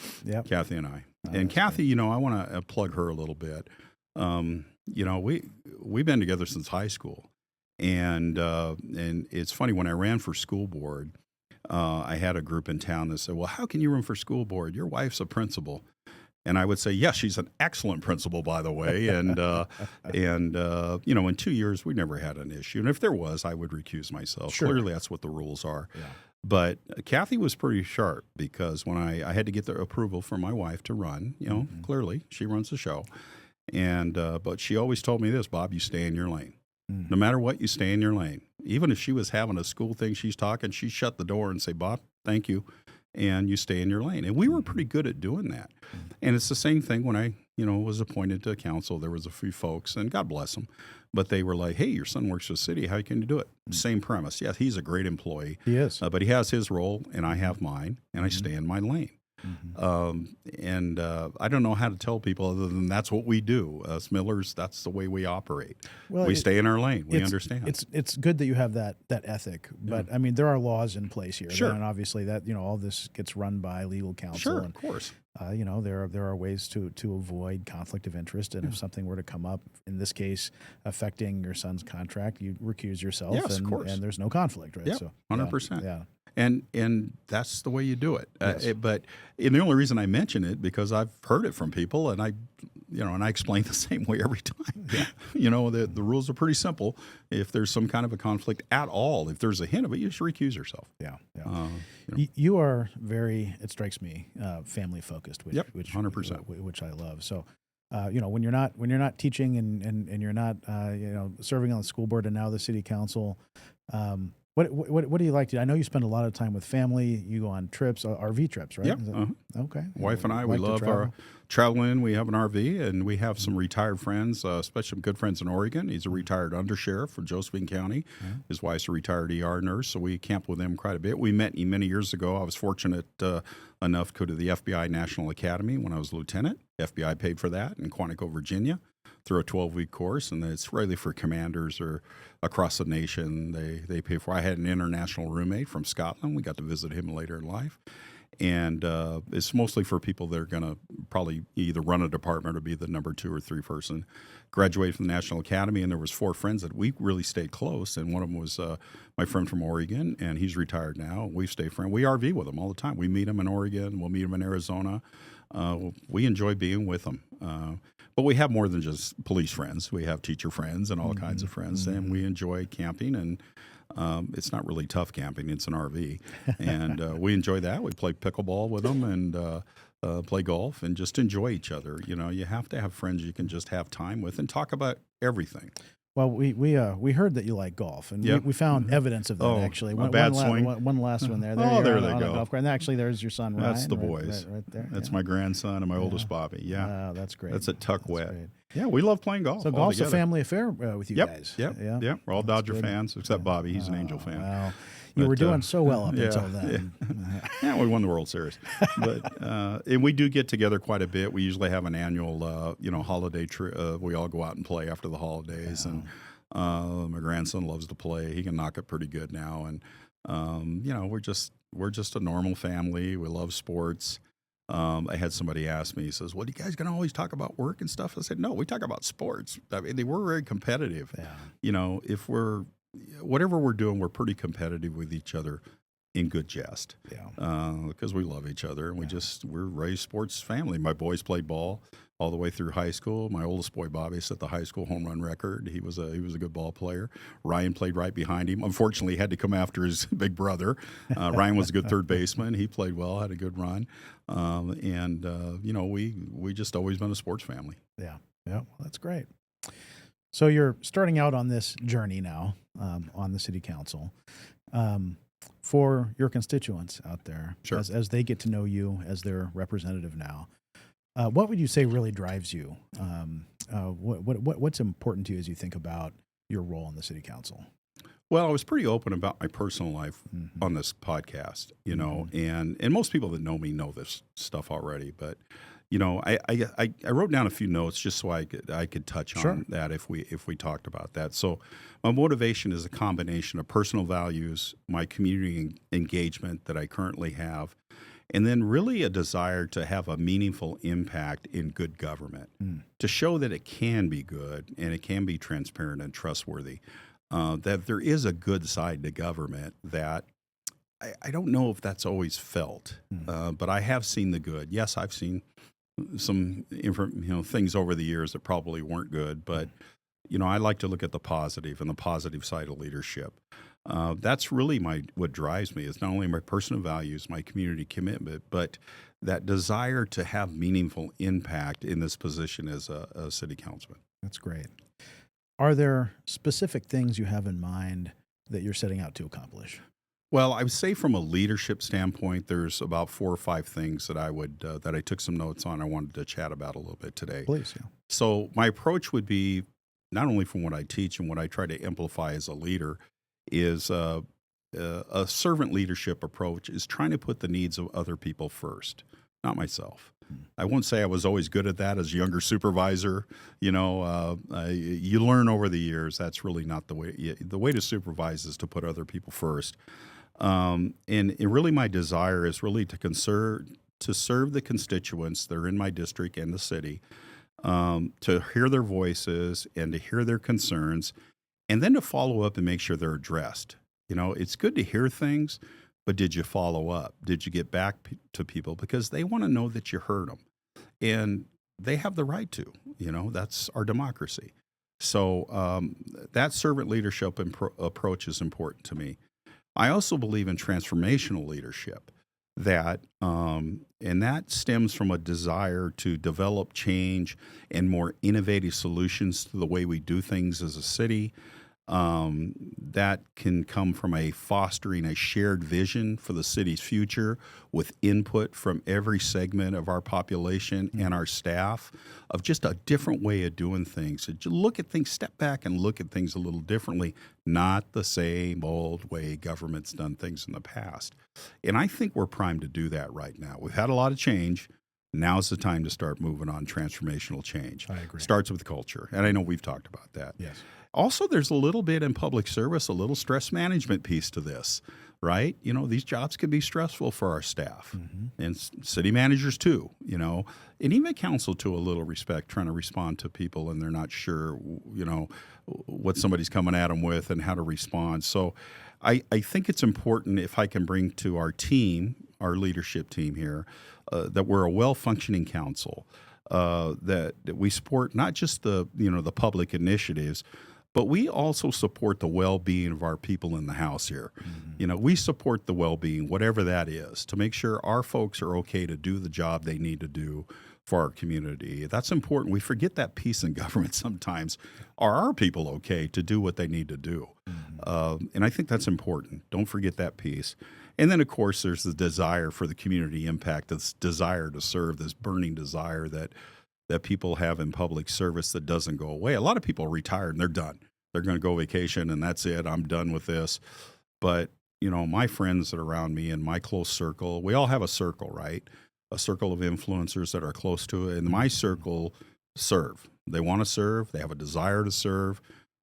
Kathy and I. And Kathy, I want to plug her a little bit. We've been together since high school, and it's funny, when I ran for school board, I had a group in town that said, well, how can you run for school board? Your wife's a principal. And I would say, yes, she's an excellent principal, by the way. And in 2 years, we never had an issue. And if there was, I would recuse myself. Sure. Clearly, that's what the rules are. Yeah. But Kathy was pretty sharp, because when I had to get the approval from my wife to run, clearly she runs the show. And but she always told me this, Bob, you stay in your lane. No matter what, you stay in your lane. Even if she was having a school thing, she's talking, she shut the door and say, Bob, thank you. And you stay in your lane. And we were pretty good at doing that. And it's the same thing when I, was appointed to council. There was a few folks, and God bless them, but they were like, hey, your son works for the city. How can you do it? Same premise. Yes, he's a great employee. He is. But he has his role, and I have mine, and I stay in my lane. I don't know how to tell people other than that's what we do. Us Millers, that's the way we operate. Well, we stay in our lane. We understand. It's good that you have that ethic, but I mean, there are laws in place here. Sure. And obviously that, all this gets run by legal counsel. Sure, and, of course. There are ways to avoid conflict of interest. And if something were to come up, in this case, affecting your son's contract, you recuse yourself. Yes, of course. And there's no conflict, right? Yeah, So 100%. Yeah. And that's the way you do it. Yes. And the only reason I mention it, because I've heard it from people, and I explain the same way every time. Yeah. The rules are pretty simple. If there's some kind of a conflict at all, if there's a hint of it, you just recuse yourself. Yeah. You are very, it strikes me, family focused, which 100%. Which I love. So, when you're not teaching and you're not serving on the school board and now the city council, what do you like to do? I know you spend a lot of time with family. You go on trips, RV trips, right? Yeah. Okay. Wife and I, we love our traveling. We have an RV, and we have some retired friends, especially some good friends in Oregon. He's a retired undersheriff for Josephine County. His wife's a retired ER nurse, so we camp with them quite a bit. We met him many years ago. I was fortunate enough to go to the FBI National Academy when I was lieutenant. FBI paid for that in Quantico, Virginia, through a 12-week course, and it's really for commanders or across the nation. They pay for. I had an international roommate from Scotland. We got to visit him later in life, and it's mostly for people that are going to probably either run a department or be the number 2 or 3 person. Graduated from the National Academy, and there was 4 friends that we really stayed close, and one of them was my friend from Oregon, and he's retired now. We stay friends. We RV with him all the time. We meet him in Oregon. We'll meet him in Arizona. We enjoy being with them. But we have more than just police friends. We have teacher friends and all kinds of friends, and we enjoy camping. And it's not really tough camping; it's an RV, and we enjoy that. We play pickleball with them and play golf, and just enjoy each other. You have to have friends you can just have time with and talk about everything. Well, we heard that you like golf, and we found evidence of that actually. One swing. One last one there. There they go. Golf course. And actually, there's your son, Ryan. That's the boys. Right there. That's my grandson and my oldest Bobby. Yeah. Wow, that's great. That's at Tuck Wet. Yeah, we love playing golf. So golf's a family affair with you guys. Yep. We're all Dodger fans, except Bobby. He's an Angel fan. Wow. You were doing so well up until then. Yeah, we won the World Series. But and we do get together quite a bit. We usually have an annual, holiday trip. We all go out and play after the holidays, and my grandson loves to play. He can knock it pretty good now, and we're just a normal family. We love sports. I had somebody ask me, he says, well, you guys going to always talk about work and stuff? I said, no, we talk about sports. I mean, we're very competitive. Yeah. If whatever we're doing, we're pretty competitive with each other in good jest. Yeah. Because we love each other, and we're raised sports family. My boys played ball all the way through high school. My oldest boy, Bobby, set the high school home run record. He was a good ball player. Ryan played right behind him. Unfortunately, he had to come after his big brother. Ryan was a good third baseman. He played well, had a good run. We just always been a sports family. Yeah. Well, that's great. So you're starting out on this journey now on the city council. For your constituents out there, sure, as they get to know you as their representative now, what would you say really drives you? What's important to you as you think about your role in the city council? Well, I was pretty open about my personal life on this podcast, and most people that know me know this stuff already. But, I wrote down a few notes just so I could touch Sure. on that if we talked about that. So my motivation is a combination of personal values, my community engagement that I currently have, and then really a desire to have a meaningful impact in good government, to show that it can be good and it can be transparent and trustworthy, that there is a good side to government that I don't know if that's always felt, but I have seen the good. Yes, I've seen some things over the years that probably weren't good, but I like to look at the positive and the positive side of leadership. That's really what drives me is not only my personal values, my community commitment, but that desire to have meaningful impact in this position as a city councilman. That's great. Are there specific things you have in mind that you're setting out to accomplish? Well, I would say from a leadership standpoint, there's about 4 or 5 things that that I took some notes on. I wanted to chat about a little bit today. Please, yeah. So my approach would be not only from what I teach and what I try to amplify as a leader is a servant leadership approach is trying to put the needs of other people first, not myself. I won't say I was always good at that as a younger supervisor. You learn over the years that's really not the way. The way to supervise is to put other people first. And really my desire is really to serve the constituents that are in my district and the city, to hear their voices and to hear their concerns, and then to follow up and make sure they're addressed. It's good to hear things, but did you follow up? Did you get back to people? Because they want to know that you heard them. And they have the right to. That's our democracy. So that servant leadership approach is important to me. I also believe in transformational leadership, and that stems from a desire to develop change and more innovative solutions to the way we do things as a city. That can come from fostering a shared vision for the city's future with input from every segment of our population and our staff of just a different way of doing things. So look at things, step back and look at things a little differently, not the same old way government's done things in the past. And I think we're primed to do that right now. We've had a lot of change. Now's the time to start moving on transformational change. I agree. Starts with culture. And I know we've talked about that. Yes. Also, there's a little bit in public service, a little stress management piece to this, right? These jobs can be stressful for our staff and city managers too, and even council to a little respect, trying to respond to people and they're not sure, what somebody's coming at them with and how to respond. So I think it's important if I can bring to our team, our leadership team here, that we're a well-functioning council, that we support not just the public initiatives, but we also support the well-being of our people in the house here. We support the well-being, whatever that is, to make sure our folks are okay to do the job they need to do for our community. That's important. We forget that piece in government sometimes. Are our people okay to do what they need to do? And I think that's important. Don't forget that piece. And then, of course, there's the desire for the community impact, this desire to serve, this burning desire that people have in public service that doesn't go away. A lot of people are retired and they're done. They're going to go vacation and that's it. I'm done with this. But, my friends that are around me in my close circle, we all have a circle, right? A circle of influencers that are close to it. And my circle serve. They want to serve. They have a desire to serve.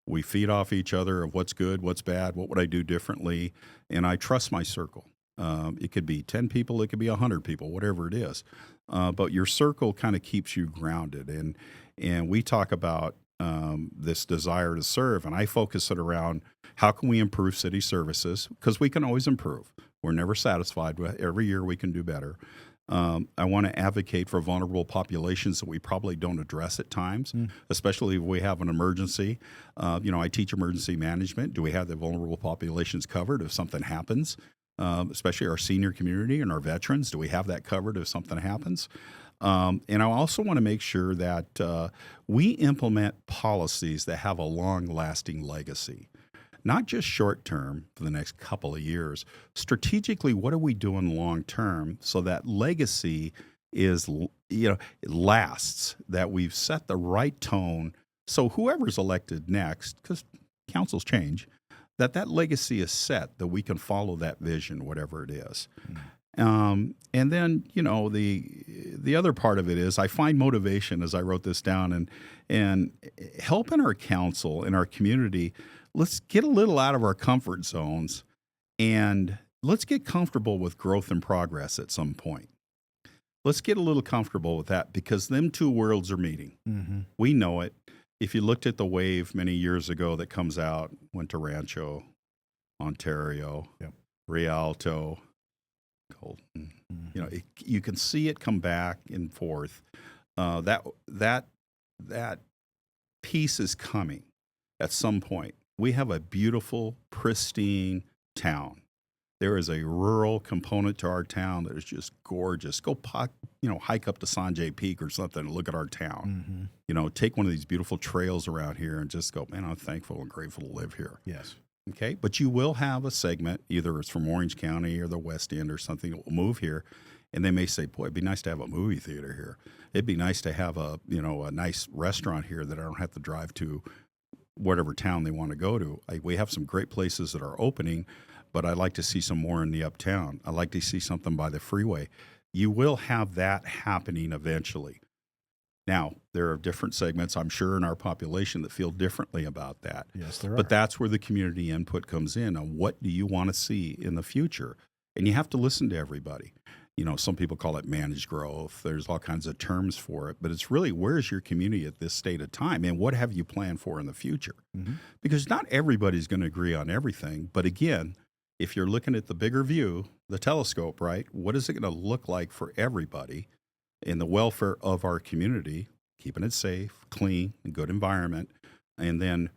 We feed off each other of what's good, what's bad, what would I do differently. And I trust my circle. It could be 10 people, it could be 100 people, whatever it is. But your circle kind of keeps you grounded. And we talk about this desire to serve, and I focus it around how can we improve city services, because we can always improve. We're never satisfied. Every year we can do better. I want to advocate for vulnerable populations that we probably don't address at times, especially if we have an emergency. I teach emergency management. Do we have the vulnerable populations covered if something happens? Especially our senior community and our veterans. Do we have that covered if something happens? And I also want to make sure that we implement policies that have a long-lasting legacy, not just short-term for the next couple of years. Strategically, what are we doing long-term so that legacy is, it lasts, that we've set the right tone so whoever's elected next, because councils change, that legacy is set, that we can follow that vision, whatever it is. And then, the other part of it is I find motivation as I wrote this down and helping our council and our community. Let's get a little out of our comfort zones and let's get comfortable with growth and progress at some point. Let's get a little comfortable with that because them two worlds are meeting. Mm-hmm. We know it. If you looked at the wave many years ago that comes out, went to Rancho, Ontario, Yep. Rialto, Colton. You can see it come back and forth. That piece is coming at some point. We have a beautiful, pristine town. There is a rural component to our town that is just gorgeous. Go, hike up to Sanjay Peak or something and look at our town. Mm-hmm. Take one of these beautiful trails around here and just go, man, I'm thankful and grateful to live here. Yes. Okay, but you will have a segment, either it's from Orange County or the West End or something, that will move here, and they may say, "Boy, it'd be nice to have a movie theater here. It'd be nice to have a nice restaurant here that I don't have to drive to whatever town they want to go to." We have some great places that are opening, but I'd like to see some more in the uptown. I'd like to see something by the freeway. You will have that happening eventually. Now, there are different segments, I'm sure, in our population that feel differently about that. Yes, there are. But that's where the community input comes in on what do you want to see in the future. And you have to listen to everybody. Some people call it managed growth. There's all kinds of terms for it. But it's really, where's your community at this state of time? And what have you planned for in the future? Mm-hmm. Because not everybody's going to agree on everything. But again, if you're looking at the bigger view, the telescope, right, what is it going to look like for everybody in the welfare of our community, keeping it safe, clean, and good environment, and then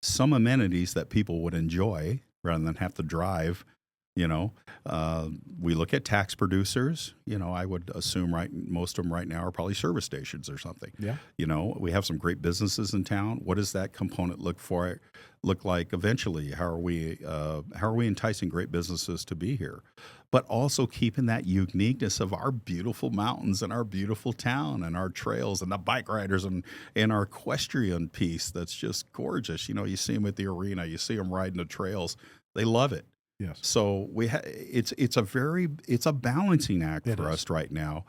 some amenities that people would enjoy rather than have to drive. We look at tax producers. I would assume most of them right now are probably service stations or something. Yeah. We have some great businesses in town. What does that component look like eventually? How are we enticing great businesses to be here? But also keeping that uniqueness of our beautiful mountains and our beautiful town and our trails and the bike riders and our equestrian piece that's just gorgeous. You see them at the arena. You see them riding the trails. They love it. Yes. So it's a balancing act for us right now.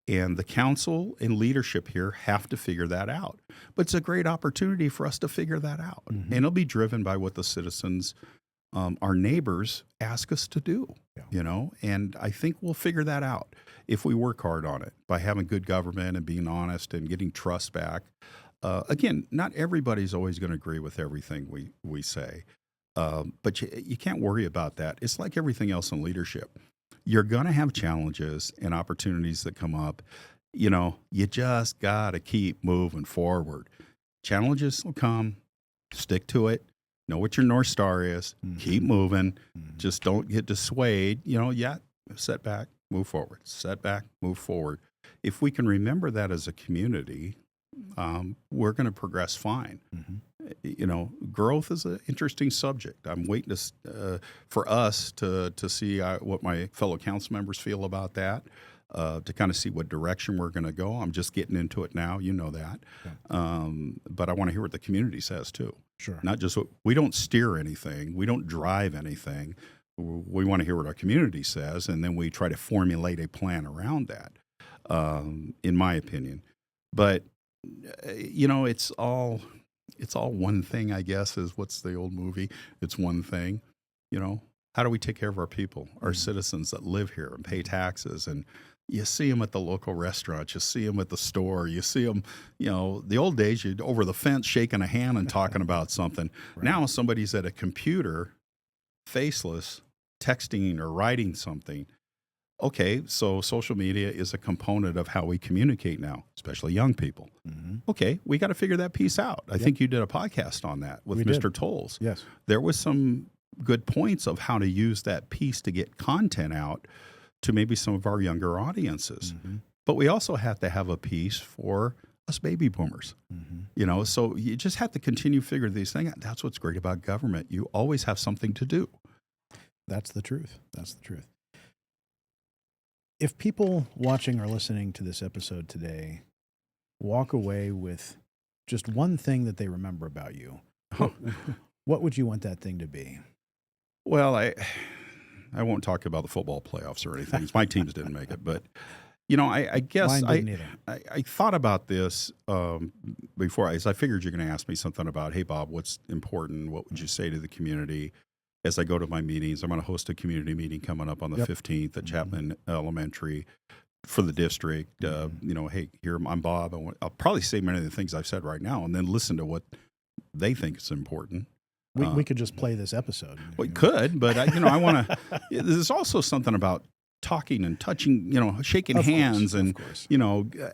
And the council and leadership here have to figure that out. But it's a great opportunity for us to figure that out. Mm-hmm. And it'll be driven by what the citizens, our neighbors, ask us to do. Yeah. And I think we'll figure that out if we work hard on it by having good government and being honest and getting trust back. Again, not everybody's always going to agree with everything we say. But you can't worry about that. It's like everything else in leadership. You're going to have challenges and opportunities that come up. You just got to keep moving forward. Challenges will come. Stick to it. Know what your North Star is. Mm-hmm. Keep moving. Mm-hmm. Just don't get dissuaded. Setback, move forward. Setback, move forward. If we can remember that as a community, we're going to progress fine. Mm-hmm. Growth is an interesting subject. I'm waiting for us to see what my fellow council members feel about that, to kind of see what direction we're going to go. I'm just getting into it now. You know that. Yeah. But I want to hear what the community says too. Sure. Not just we don't steer anything. We don't drive anything. We want to hear what our community says, and then we try to formulate a plan around that, in my opinion. But, it's all one thing, I guess, is what's the old movie? It's one thing. How do we take care of our people, our citizens that live here and pay taxes? And you see them at the local restaurant. You see them at the store. You see them, the old days, you'd over the fence shaking a hand and talking about something. Right. Now somebody's at a computer, faceless, texting or writing something. Okay, so social media is a component of how we communicate now, especially young people. Mm-hmm. Okay, we got to figure that piece out. I think you did a podcast on that with Mr. Tolles. Yes. There was some good points of how to use that piece to get content out to maybe some of our younger audiences. Mm-hmm. But we also have to have a piece for us baby boomers. Mm-hmm. So you just have to continue to figure these things out. That's what's great about government. You always have something to do. That's the truth. If people watching or listening to this episode today walk away with just one thing that they remember about you, what would you want that thing to be? Well, I won't talk about the football playoffs or anything. My teams didn't make it, but I guess Mine didn't either. I thought about this before, as I figured you're going to ask me something about, hey, Bob, what's important? What would you say to the community as I go to my meetings? I'm going to host a community meeting coming up on the 15th at Chapman Elementary for the district. Hey, here, I'm Bob. I'll probably say many of the things I've said right now and then listen to what they think is important. We could just play this episode. We could, but I want to. There's also something about talking and touching, shaking hands and,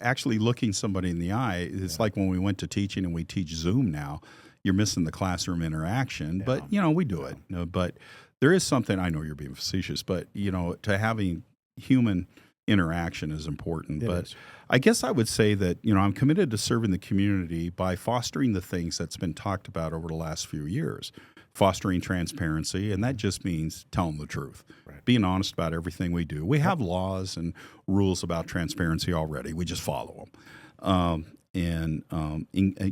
actually looking somebody in the eye. It's like when we went to teaching and we teach Zoom now, you're missing the classroom interaction, but, we do it. But there is something, I know you're being facetious, but, to having human interaction is important. But I guess I would say that, I'm committed to serving the community by fostering the things that's been talked about over the last few years. Fostering transparency, and that just means telling the truth, being honest about everything we do. We have laws and rules about transparency already. We just follow them.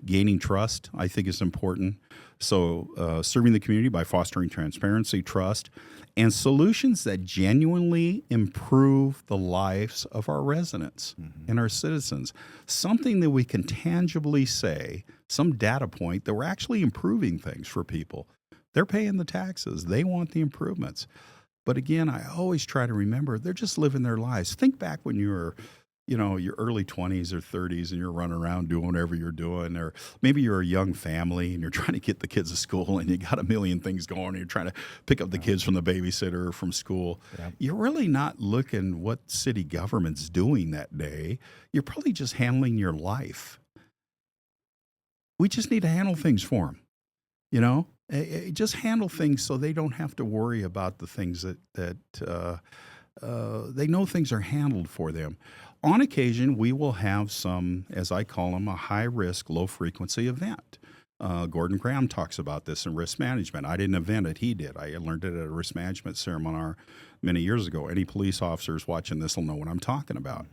Gaining trust, I think, is important. So serving the community by fostering transparency, trust, and solutions that genuinely improve the lives of our residents and our citizens. Something that we can tangibly say, some data point that we're actually improving things for people. They're paying the taxes. They want the improvements. But again, I always try to remember they're just living their lives. Think back when you were, your early 20s or 30s and you're running around doing whatever you're doing, or maybe you're a young family and you're trying to get the kids to school and you got a million things going and you're trying to pick up the kids from the babysitter or from school. Yeah. You're really not looking what city government's doing that day. You're probably just handling your life. We just need to handle things for them, just handle things so they don't have to worry about the things that they know things are handled for them. On occasion, we will have some, as I call them, a high-risk, low-frequency event. Gordon Graham talks about this in risk management. I didn't invent it. He did. I learned it at a risk management seminar many years ago. Any police officers watching this will know what I'm talking about.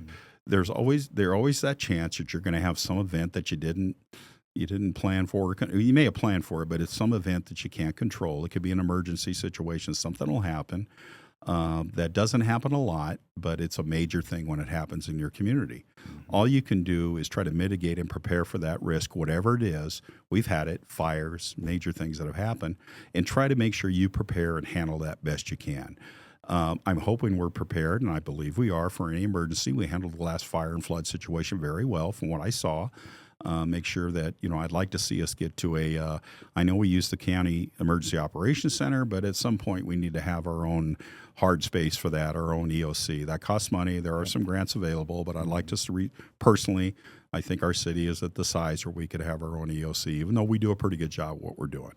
There's always that chance that you're going to have some event that you didn't plan for. You may have planned for it, but it's some event that you can't control. It could be an emergency situation. Something will happen. That doesn't happen a lot, but it's a major thing when it happens in your community. All you can do is try to mitigate and prepare for that risk, whatever it is. We've had it, fires, major things that have happened, and try to make sure you prepare and handle that best you can. I'm hoping we're prepared, and I believe we are, for any emergency. We handled the last fire and flood situation very well from what I saw. Make sure that, I'd like to see us get to I know we use the County Emergency Operations Center, but at some point we need to have our own hard space for that, our own EOC. That costs money. There are some grants available, but I'd like us to personally, I think our city is at the size where we could have our own EOC, even though we do a pretty good job of what we're doing.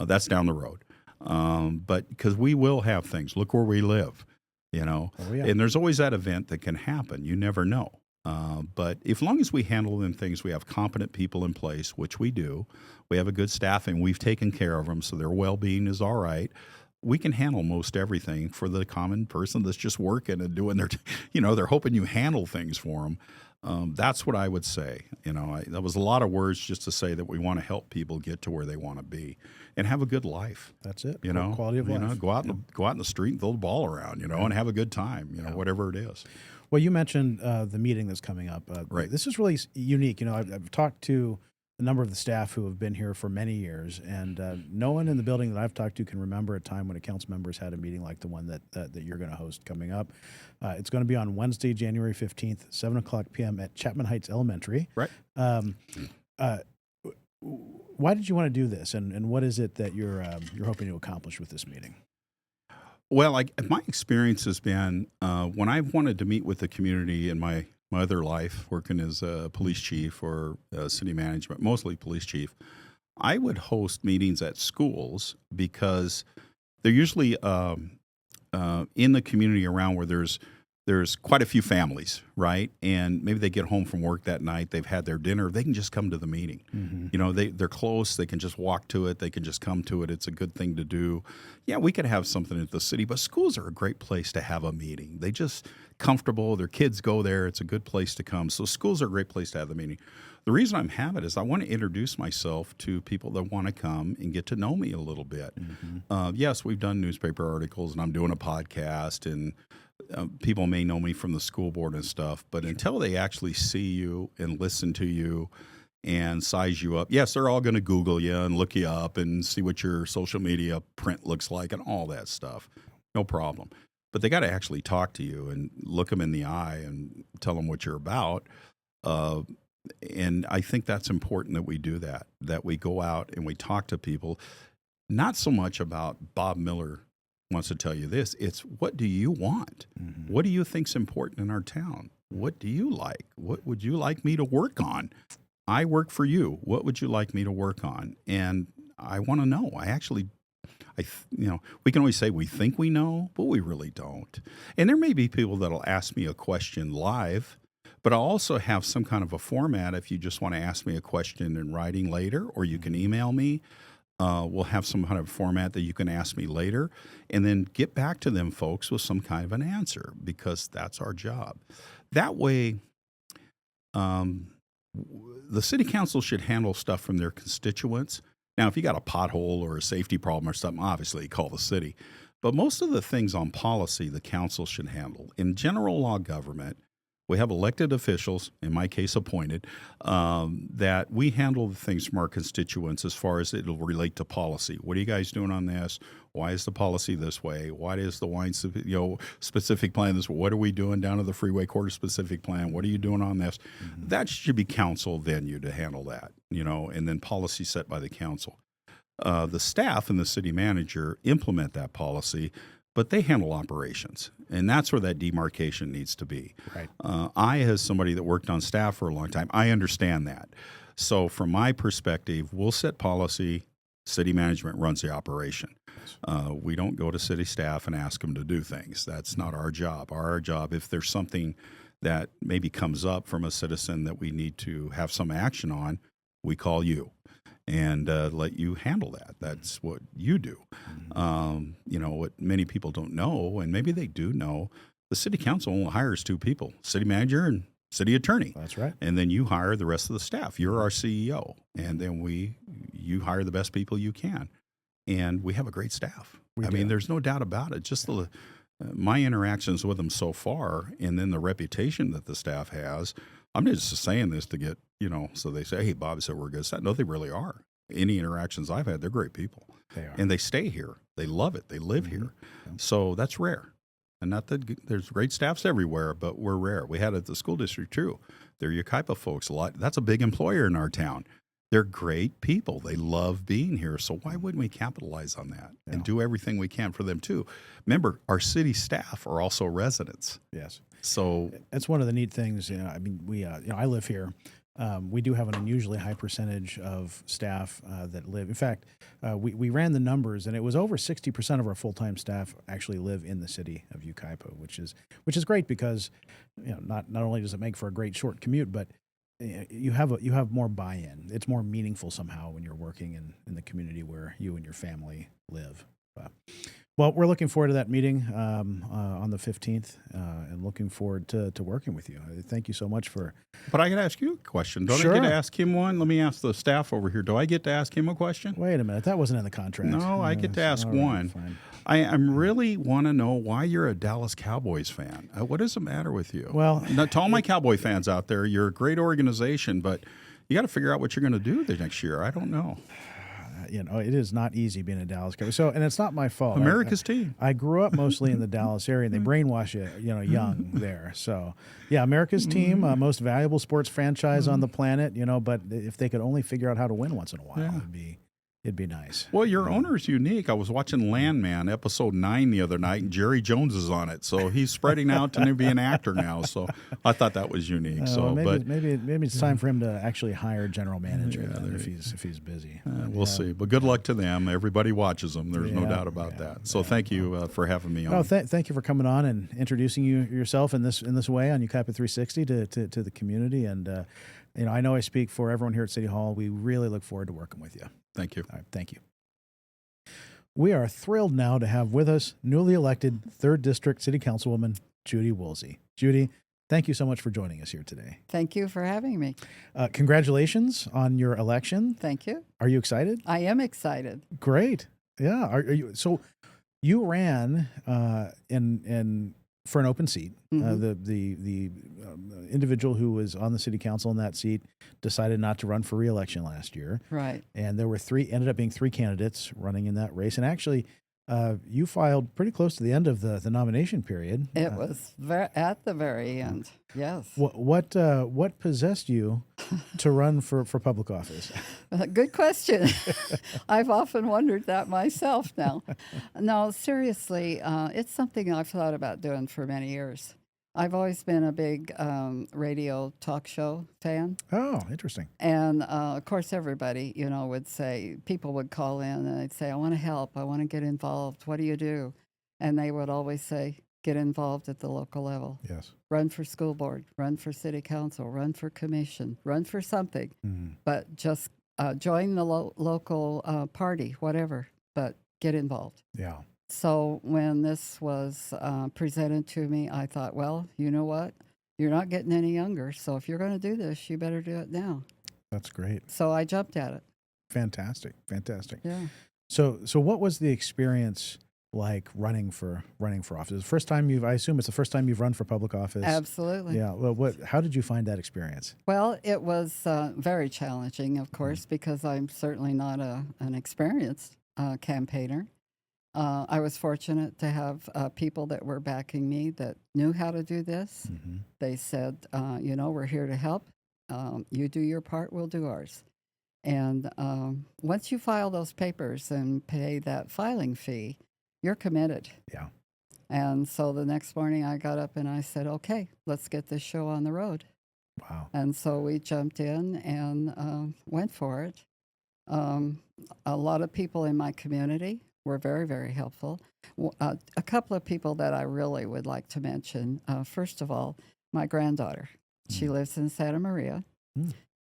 That's down the road. But because we will have things. Look where we live, and there's always that event that can happen. You never know. But as long as we handle them things, we have competent people in place, which we do. We have a good staff, and we've taken care of them, so their well-being is all right. We can handle most everything for the common person that's just working and doing their, they're hoping you handle things for them. That's what I would say. That was a lot of words just to say that we want to help people get to where they want to be and have a good life. That's it. Quality of life. Go out in the street and throw the ball around, and have a good time, whatever it is. Well, you mentioned the meeting that's coming up. Right. This is really unique. I've talked to a number of the staff who have been here for many years, and no one in the building that I've talked to can remember a time when a council member's had a meeting like the one that you're going to host coming up. It's going to be on Wednesday, January 15th, 7:00 p.m. at Chapman Heights Elementary. Right. Why did you want to do this, and what is it that you're hoping to accomplish with this meeting? Well, my experience has been when I've wanted to meet with the community in my other life, working as a police chief or city management, mostly police chief, I would host meetings at schools because they're usually in the community around where there's there's quite a few families, right? And maybe they get home from work that night, they've had their dinner, they can just come to the meeting. You know, they're close, they can just walk to it, they can just come to it. It's a good thing to do. Yeah, we could have something at the city, but schools are a great place to have a meeting. They just comfortable, their kids go there, it's a good place to come. So schools are a great place to have the meeting. The reason I'm having it is I want to introduce myself to people that want to come and get to know me a little bit. Yes, we've done newspaper articles, and I'm doing a podcast, and people may know me from the school board and stuff, but until they actually see you and listen to you and size you up, yes, they're all going to Google you and look you up and see what your social media print looks like and all that stuff. No problem. But they got to actually talk to you and look them in the eye and tell them what you're about. And I think that's important that we do that we go out and we talk to people, not so much about Bob Miller wants to tell you this. It's what do you want? What do you think's important in our town? What do you like? What would you like me to work on? I work for you. What would you like me to work on? And I want to know. We can always say we think we know, but we really don't. And there may be people that'll ask me a question live, but I'll also have some kind of a format if you just want to ask me a question in writing later, or you can email me. We'll have some kind of format that you can ask me later, and then get back to them folks with some kind of an answer, because that's our job. That way, the city council should handle stuff from their constituents. Now, if you got a pothole or a safety problem or something, obviously you call the city. But most of the things on policy, the council should handle. In general law government, we have elected officials, in my case appointed, that we handle the things from our constituents as far as it'll relate to policy. What are you guys doing on this? Why is the policy this way? Why is the wine specific plan this way? What are we doing down to the freeway quarter specific plan? What are you doing on this? That should be council venue to handle that, and then policy set by the council. The staff and the city manager implement that policy, but they handle operations, and that's where that demarcation needs to be. Right. I, as somebody that worked on staff for a long time, I understand that. So from my perspective, we'll set policy, city management runs the operation. We don't go to city staff and ask them to do things. That's not our job. Our job, if there's something that maybe comes up from a citizen that we need to have some action on, we call you and let you handle that. That's what you do. What many people don't know, and maybe they do know, the city council only hires two people, city manager and city attorney. That's right. And then you hire the rest of the staff. You're our CEO. And then you hire the best people you can. And we have a great staff. I mean, there's no doubt about it. Just my interactions with them so far, and then the reputation that the staff has. I'm just saying this to get, so they say, hey, Bob said we're good. No, they really are. Any interactions I've had, they're great people. They are. And they stay here. They love it. They live here. So that's rare. And not that there's great staffs everywhere, but we're rare. We had it at the school district too. They're Yucaipa folks a lot. That's a big employer in our town. They're great people. They love being here. So why wouldn't we capitalize on that and do everything we can for them too? Remember, our city staff are also residents. Yes. So that's one of the neat things. We I live here. We do have an unusually high percentage of staff that live. In fact, we ran the numbers, and it was over 60% of our full-time staff actually live in the city of Yucaipa, which is great because not only does it make for a great short commute, but you have more buy-in. It's more meaningful somehow when you're working in the community where you and your family live. Well, we're looking forward to that meeting on the 15th and looking forward to working with you. Thank you so much for... But I got to ask you a question. Don't Sure. I get to ask him one? Let me ask the staff over here. Do I get to ask him a question? Wait a minute. That wasn't in the contract. No, I get to ask All right, one. fine. I'm really want to know why you're a Dallas Cowboys fan. What is the matter with you? Well, now, to all my Cowboy fans out there, you're a great organization, but you got to figure out what you're going to do the next year. I don't know. It is not easy being a Dallas Cowboys. So, and it's not my fault. America's team. I grew up mostly in the Dallas area, and they brainwash you, young there. So, yeah, America's team, most valuable sports franchise on the planet. But if they could only figure out how to win once in a while, it'd be nice. Well, your owner's unique. I was watching Landman episode 9 the other night, and Jerry Jones is on it. So he's spreading out to be an actor now. So I thought that was unique. So, maybe it's time for him to actually hire a general manager then if he's busy. We'll see. But good luck to them. Everybody watches them. There's no doubt about that. So thank you for having me on. No, thank you for coming on and introducing yourself in this way on Yucaipa 360 to the community. And I know I speak for everyone here at City Hall. We really look forward to working with you. Thank you. All right, thank you. We are thrilled now to have with us newly elected 3rd District City Councilwoman Judy Woolsey. Judy, thank you so much for joining us here today. Thank you for having me. Congratulations on your election. Thank you. Are you excited? I am excited. Great. Yeah. Are you? So you ran for an open seat. The individual who was on the city council in that seat decided not to run for re-election last year. Right. And there were ended up being 3 candidates running in that race. And actually, you filed pretty close to the end of the nomination period. It was at the very end. Yes. What possessed you to run for public office? Good question. I've often wondered that myself now. No, seriously, it's something I've thought about doing for many years. I've always been a big radio talk show fan. Oh, interesting. And, of course, everybody, would say, people would call in and they'd say, I want to help. I want to get involved. What do you do? And they would always say, get involved at the local level. Yes. Run for school board, run for city council, run for commission, run for something. But just join the local party, whatever, but get involved. Yeah. So when this was presented to me, I thought, well, you know what? You're not getting any younger, so if you're going to do this, you better do it now. That's great. So I jumped at it. Fantastic. Yeah. So what was the experience like running for office? I assume it's the first time you've run for public office. Absolutely. Yeah. Well, how did you find that experience? Well, it was very challenging, of course, because I'm certainly not an experienced campaigner. I was fortunate to have people that were backing me that knew how to do this. They said, we're here to help. You do your part, we'll do ours. And once you file those papers and pay that filing fee, you're committed. Yeah. And so the next morning I got up and I said, okay, let's get this show on the road. Wow. And so we jumped in and went for it. A lot of people in my community were very, very helpful. A couple of people that I really would like to mention. First of all, my granddaughter. She lives in Santa Maria.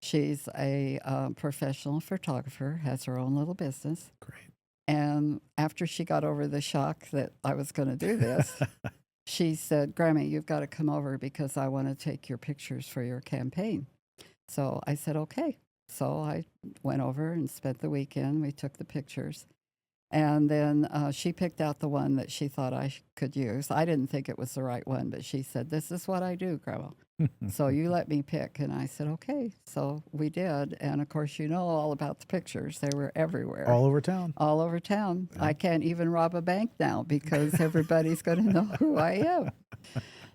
She's a professional photographer, has her own little business. Great. And after she got over the shock that I was going to do this, she said, Grammy, you've got to come over because I want to take your pictures for your campaign. So I said, okay. So I went over and spent the weekend. We took the pictures. And then she picked out the one that she thought I could use. I didn't think it was the right one, but she said, this is what I do, Grandma. So you let me pick. And I said, okay. So we did. And, of course, you know all about the pictures. They were everywhere. All over town. All over town. Yeah. I can't even rob a bank now because everybody's going to know who I am.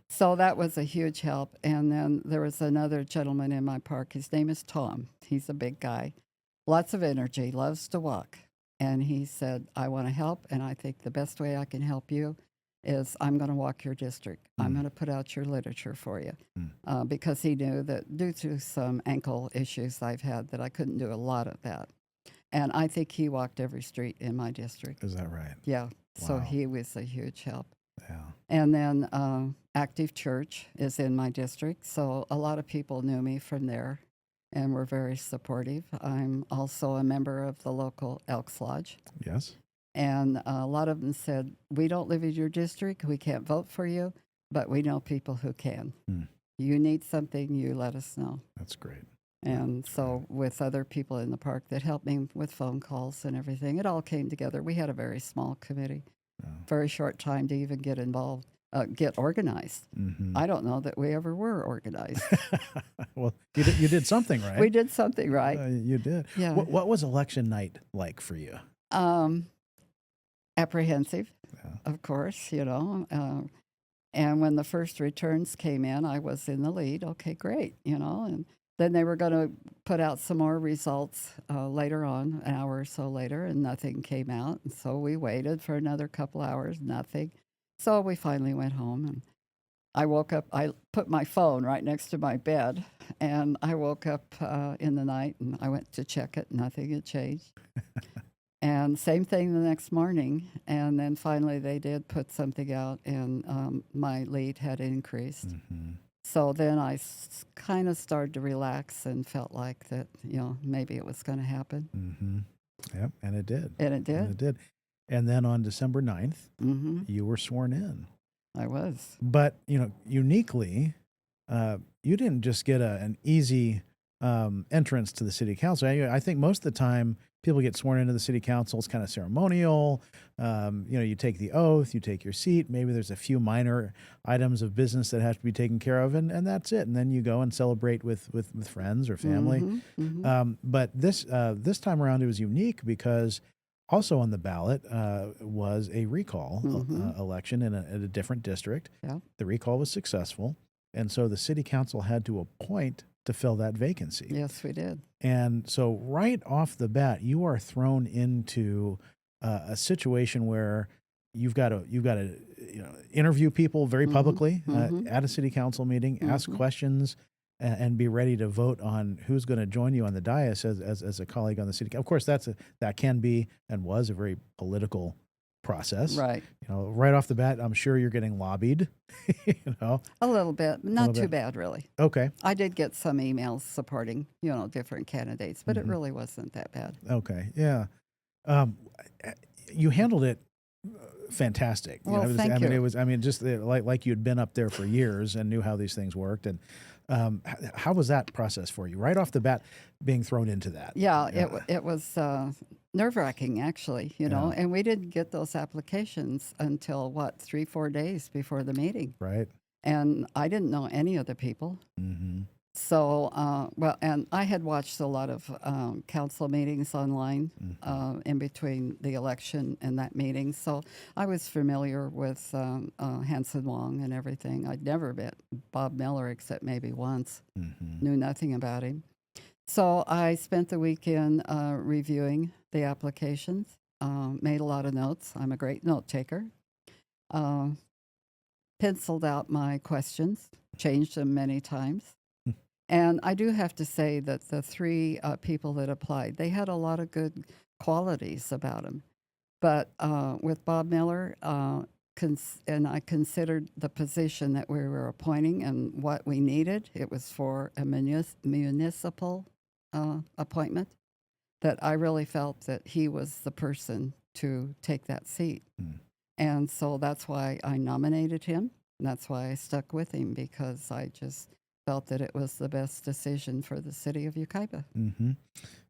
So that was a huge help. And then there was another gentleman in my park. His name is Tom. He's a big guy. Lots of energy, loves to walk. And he said, I want to help, and I think the best way I can help you is I'm going to walk your district. I'm going to put out your literature for you. Because he knew that due to some ankle issues I've had that I couldn't do a lot of that. And I think he walked every street in my district. Is that right? Yeah. So Wow. he was a huge help. Yeah. And then Active Church is in my district, so a lot of people knew me from there and were very supportive. I'm also a member of the local Elks Lodge. Yes. And a lot of them said, we don't live in your district, we can't vote for you, but we know people who can. You need something, you let us know. That's great. And so with other people in the park that helped me with phone calls and everything, it all came together. We had a very small committee, very short time to even get involved. Get organized. I don't know that we ever were organized. Well, you did something right. We did something right. You did. Yeah. What was election night like for you? Apprehensive, of course, And when the first returns came in, I was in the lead. Okay, great, And then they were going to put out some more results later on, an hour or so later, and nothing came out. And so we waited for another couple hours, nothing. So we finally went home, and I woke up. I put my phone right next to my bed, and I woke up in the night, and I went to check it. Nothing had changed. And same thing the next morning. And then finally they did put something out, and my lead had increased. Mm-hmm. So then I kind of started to relax and felt like that, maybe it was going to happen. Mm-hmm. Yep, and it did. And it did. And it did. And then on December 9th, Mm-hmm. you were sworn in. I was. But, uniquely, you didn't just get an easy entrance to the city council. I think most of the time people get sworn into the city council. It's kind of ceremonial. You take the oath, you take your seat. Maybe there's a few minor items of business that have to be taken care of, and that's it. And then you go and celebrate with friends or family. Mm-hmm. Mm-hmm. But this time around, it was unique because also on the ballot was a recall Mm-hmm. election in a different district. Yeah. The recall was successful, and so the city council had to appoint to fill that vacancy. Yes, we did. And so right off the bat, you are thrown into a situation where you've got to interview people very Mhm, publicly mhm. at a city council meeting, ask Mhm. questions, and be ready to vote on who's going to join you on the dais as a colleague on the city. Of course, that can be and was a very political process. Right. Right off the bat, I'm sure you're getting lobbied. A little bit. Not little too bit. bad, really. Okay. I did get some emails supporting, different candidates, but Mhm. it really wasn't that bad. Okay. Yeah. Um, you handled it fantastic. Well, thank I mean, you. it was. I mean, just like you'd been up there for years and knew how these things worked. And how was that process for you right off the bat, being thrown into that? Yeah, it was nerve-wracking, actually, Yeah. and we didn't get those applications until, 3-4 days before the meeting. Right. And I didn't know any of the people. Mm-hmm. So, and I had watched a lot of council meetings online Mm-hmm. in between the election and that meeting. So I was familiar with Hanson Wong and everything. I'd never met Bob Miller except maybe once, Mm-hmm. knew nothing about him. So I spent the weekend reviewing the applications, made a lot of notes. I'm a great note taker. Penciled out my questions, changed them many times. And I do have to say that the three people that applied, they had a lot of good qualities about them. But with Bob Miller, and I considered the position that we were appointing and what we needed, it was for a municipal appointment, that I really felt that he was the person to take that seat. Mm. And so that's why I nominated him. And that's why I stuck with him, because I just felt that it was the best decision for the city of Yucaipa. Mm-hmm.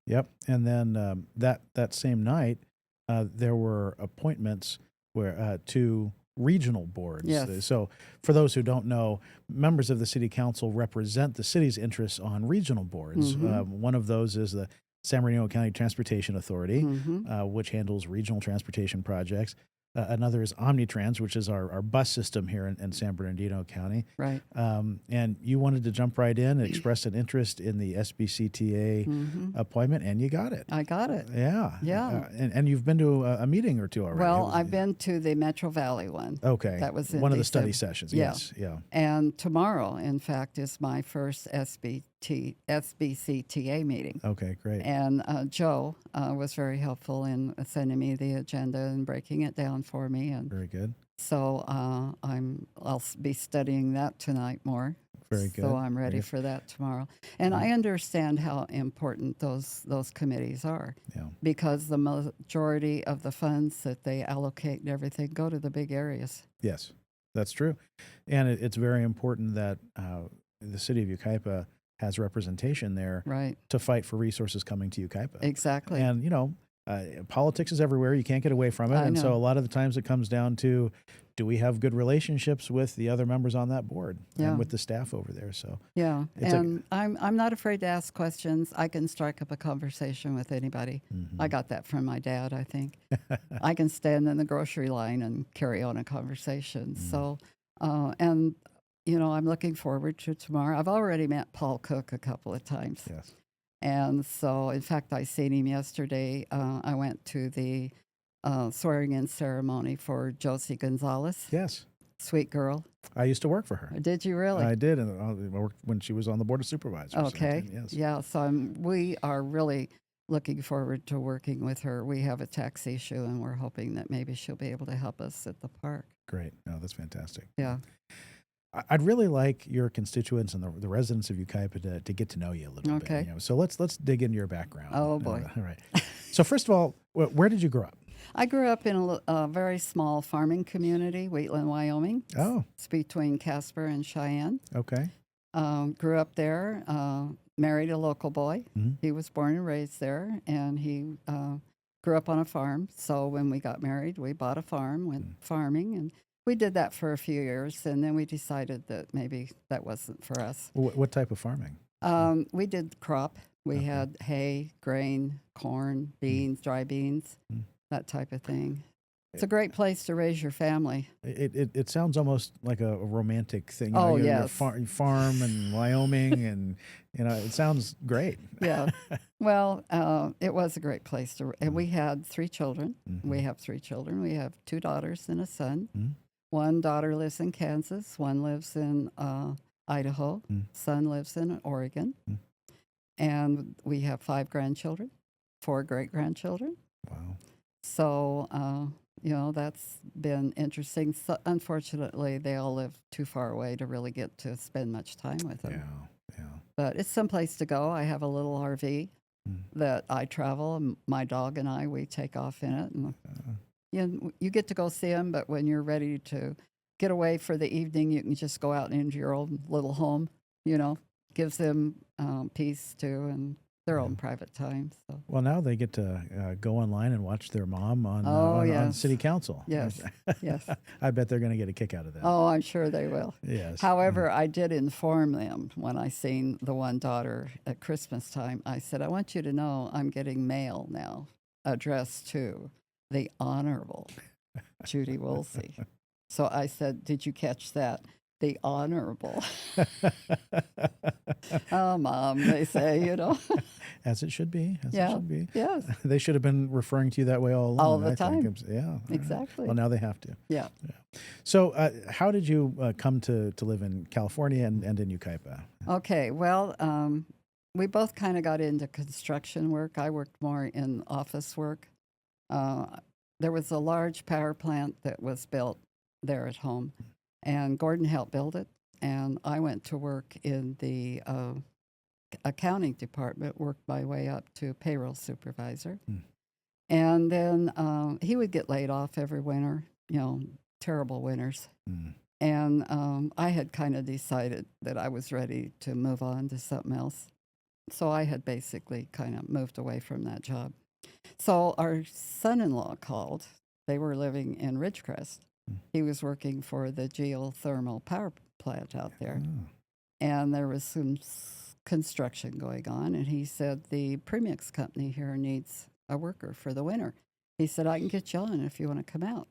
Yep. And then that same night, there were appointments to regional boards. Yes. So for those who don't know, members of the city council represent the city's interests on regional boards. Mhm. One of those is the San Bernardino County Transportation Authority, Mm-hmm. which handles regional transportation projects. Another is Omnitrans, which is our bus system here in San Bernardino County. Right. And you wanted to jump right in and express an interest in the SBCTA Mm-hmm. appointment, and you got it. I got it. Yeah. Yeah. And you've been to a meeting or two already. Well, I've been to the Metro Valley one. Okay. That was in one of the study December. sessions. Yeah. Yes. Yeah. And tomorrow, in fact, is my first SBCTA meeting. Okay. Great. And Joe was very helpful in sending me the agenda and breaking it down for me. And Very good. so I'll be studying that tonight more. Very good. So I'm Very ready good. for that tomorrow. And I understand how important those committees are, Yeah. because the majority of the funds that they allocate and everything go to the big areas. Yes, that's true. And it's very important that the city of Yucaipa has representation there Right. to fight for resources coming to Yucaipa. Exactly. And, politics is everywhere. You can't get away from it. I And so know. a lot of the times it comes down to, do we have good relationships with the other members on that board Yeah. and with the staff over there? So, Yeah, It's and I'm not afraid to ask questions. I can strike up a conversation with anybody. mhm. I got that from my dad, I think. I can stand in the grocery line and carry on a conversation. So, and I'm looking forward to tomorrow. I've already met Paul Cook a couple of times. Yes. And so, in fact, I seen him yesterday. I went to the swearing-in ceremony for Josie Gonzalez. Yes. Sweet girl. I used to work for her. Did you really? I did, and I worked when she was on the board of supervisors. Okay. Yes. Yeah. So we are really looking forward to working with her. We have a tax issue, and we're hoping that maybe she'll be able to help us at the park. Great. No, that's fantastic. Yeah. I'd really like your constituents and the residents of Yucaipa to get to know you a little bit. Okay. So let's dig into your background. Oh, boy. All right. So first of all, where did you grow up? I grew up in a very small farming community, Wheatland, Wyoming. Oh, It's between Casper and Cheyenne. okay. Grew up there, married a local boy. Mhm. He was born and raised there, and he grew up on a farm. So when we got married, we bought a farm, went farming, and we did that for a few years, and then we decided that maybe that wasn't for us. What type of farming? We did crop. We Okay. had hay, grain, corn, beans, dry beans, Mm. that type of thing. It's a great place to raise your family. It sounds almost like a romantic thing. Oh, you're yes. farm in Wyoming, and it sounds great. Yeah. Well, it was a great place to. And we had 3 children. Mhm. We have 3 children. We have 2 daughters and a son. Mhm. One daughter lives in Kansas. One lives in Idaho. Mm. Son lives in Oregon. Mm. And we have 5 grandchildren, 4 great grandchildren. Wow. So, that's been interesting. So, unfortunately, they all live too far away to really get to spend much time with them. Yeah. But it's someplace to go. I have a little RV Mm. that I travel. And my dog and I, we take off in it. And you get to go see them, but when you're ready to get away for the evening, you can just go out into your own little home, gives them peace too and their own private time. So. Well, now they get to go online and watch their mom on yes. city council. Yes, yes. I bet they're going to get a kick out of that. Oh, I'm sure they will. Yes. However, I did inform them when I seen the one daughter at Christmas time. I said, I want you to know I'm getting mail now addressed to the Honorable Judy Woolsey. So I said, did you catch that? The Honorable. Oh, Mom, they say, As it should be. As Yeah. it should be. Yes, They should have been referring to you that way all along. All the I think. time. Yeah. exactly. Well, now they have to. Yeah. So, how did you come to live in California and in Yucaipa? Okay, well, we both kind of got into construction work. I worked more in office work. There was a large power plant that was built there at home, and Gordon helped build it. And I went to work in the accounting department, worked my way up to payroll supervisor. Hmm. And then he would get laid off every winter, terrible winters. Mm. And I had kind of decided that I was ready to move on to something else. So I had basically kind of moved away from that job. So our son-in-law called. They were living in Ridgecrest. Mm. He was working for the geothermal power plant out there. Oh. And there was some construction going on. And he said, the premix company here needs a worker for the winter. He said, I can get you on if you want to come out.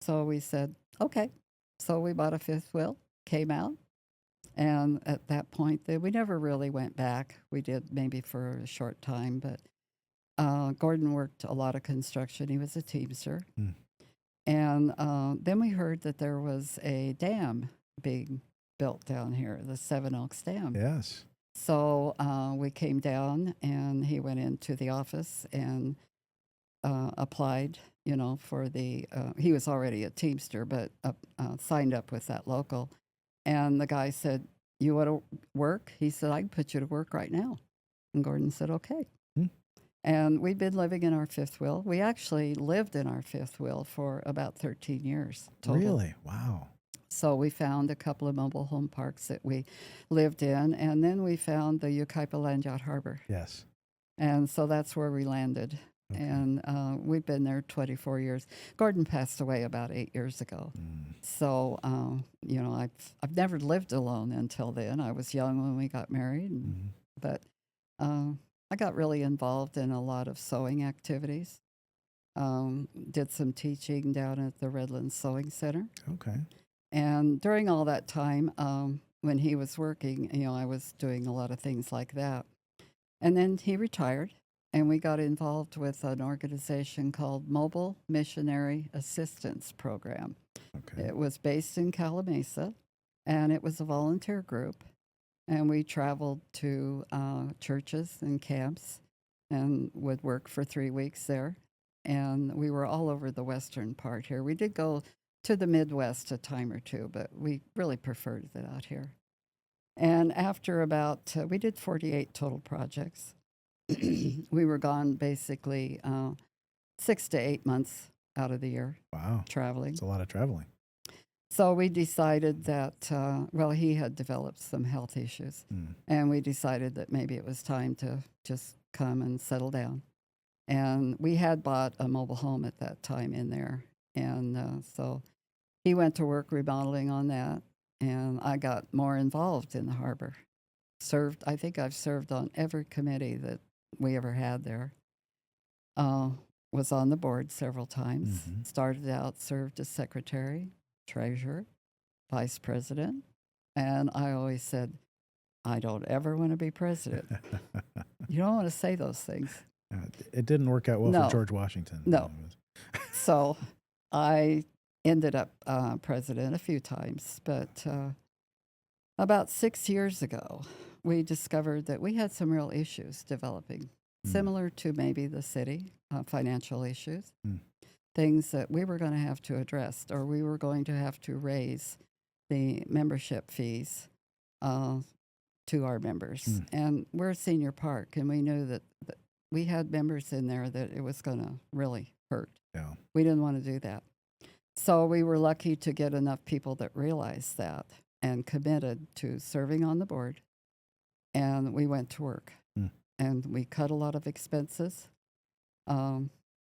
So we said, okay. So we bought a fifth wheel, came out. And at that point, we never really went back. We did maybe for a short time, but Gordon worked a lot of construction. He was a teamster. Mm. And then we heard that there was a dam being built down here, the Seven Oaks Dam. Yes. So we came down, and he went into the office and applied, for the, he was already a teamster, but signed up with that local. And the guy said, you want to work? He said, I can put you to work right now. And Gordon said, okay. Hmm. And we've been living in our fifth wheel. We actually lived in our fifth wheel for about 13 years total. Really? Wow. So we found a couple of mobile home parks that we lived in, and then we found the Yucaipa Land Yacht Harbor. Yes. And so that's where we landed. Okay. And we've been there 24 years. Gordon passed away about 8 years ago. Mm. So, I've never lived alone until then. I was young when we got married, Mm. but I got really involved in a lot of sewing activities. Did some teaching down at the Redlands Sewing Center. Okay. And during all that time, when he was working, I was doing a lot of things like that. And then he retired, and we got involved with an organization called Mobile Missionary Assistance Program. Okay. It was based in Calamasa, and it was a volunteer group. And we traveled to churches and camps and would work for 3 weeks there. And we were all over the western part here. We did go to the Midwest a time or two, but we really preferred it out here. And after about, we did 48 total projects. We were gone basically 6 to 8 months out of the year Wow. traveling. It's a lot of traveling. So we decided that, he had developed some health issues, and we decided that maybe it was time to just come and settle down. And we had bought a mobile home at that time in there. And so he went to work remodeling on that, and I got more involved in the harbor. I think I've served on every committee that we ever had there. Was on the board several times. Started out, served as secretary, treasurer, vice president, and I always said, I don't ever want to be president. You don't want to say those things. It didn't work out well No. for George Washington. No. So I ended up president a few times, but about 6 years ago, we discovered that we had some real issues developing, similar to maybe the city, financial issues. Things that we were going to have to address, or we were going to have to raise the membership fees to our members. And we're a senior park, and we knew that we had members in there that it was going to really hurt. Yeah. We didn't want to do that. So we were lucky to get enough people that realized that and committed to serving on the board. And we went to work. And we cut a lot of expenses.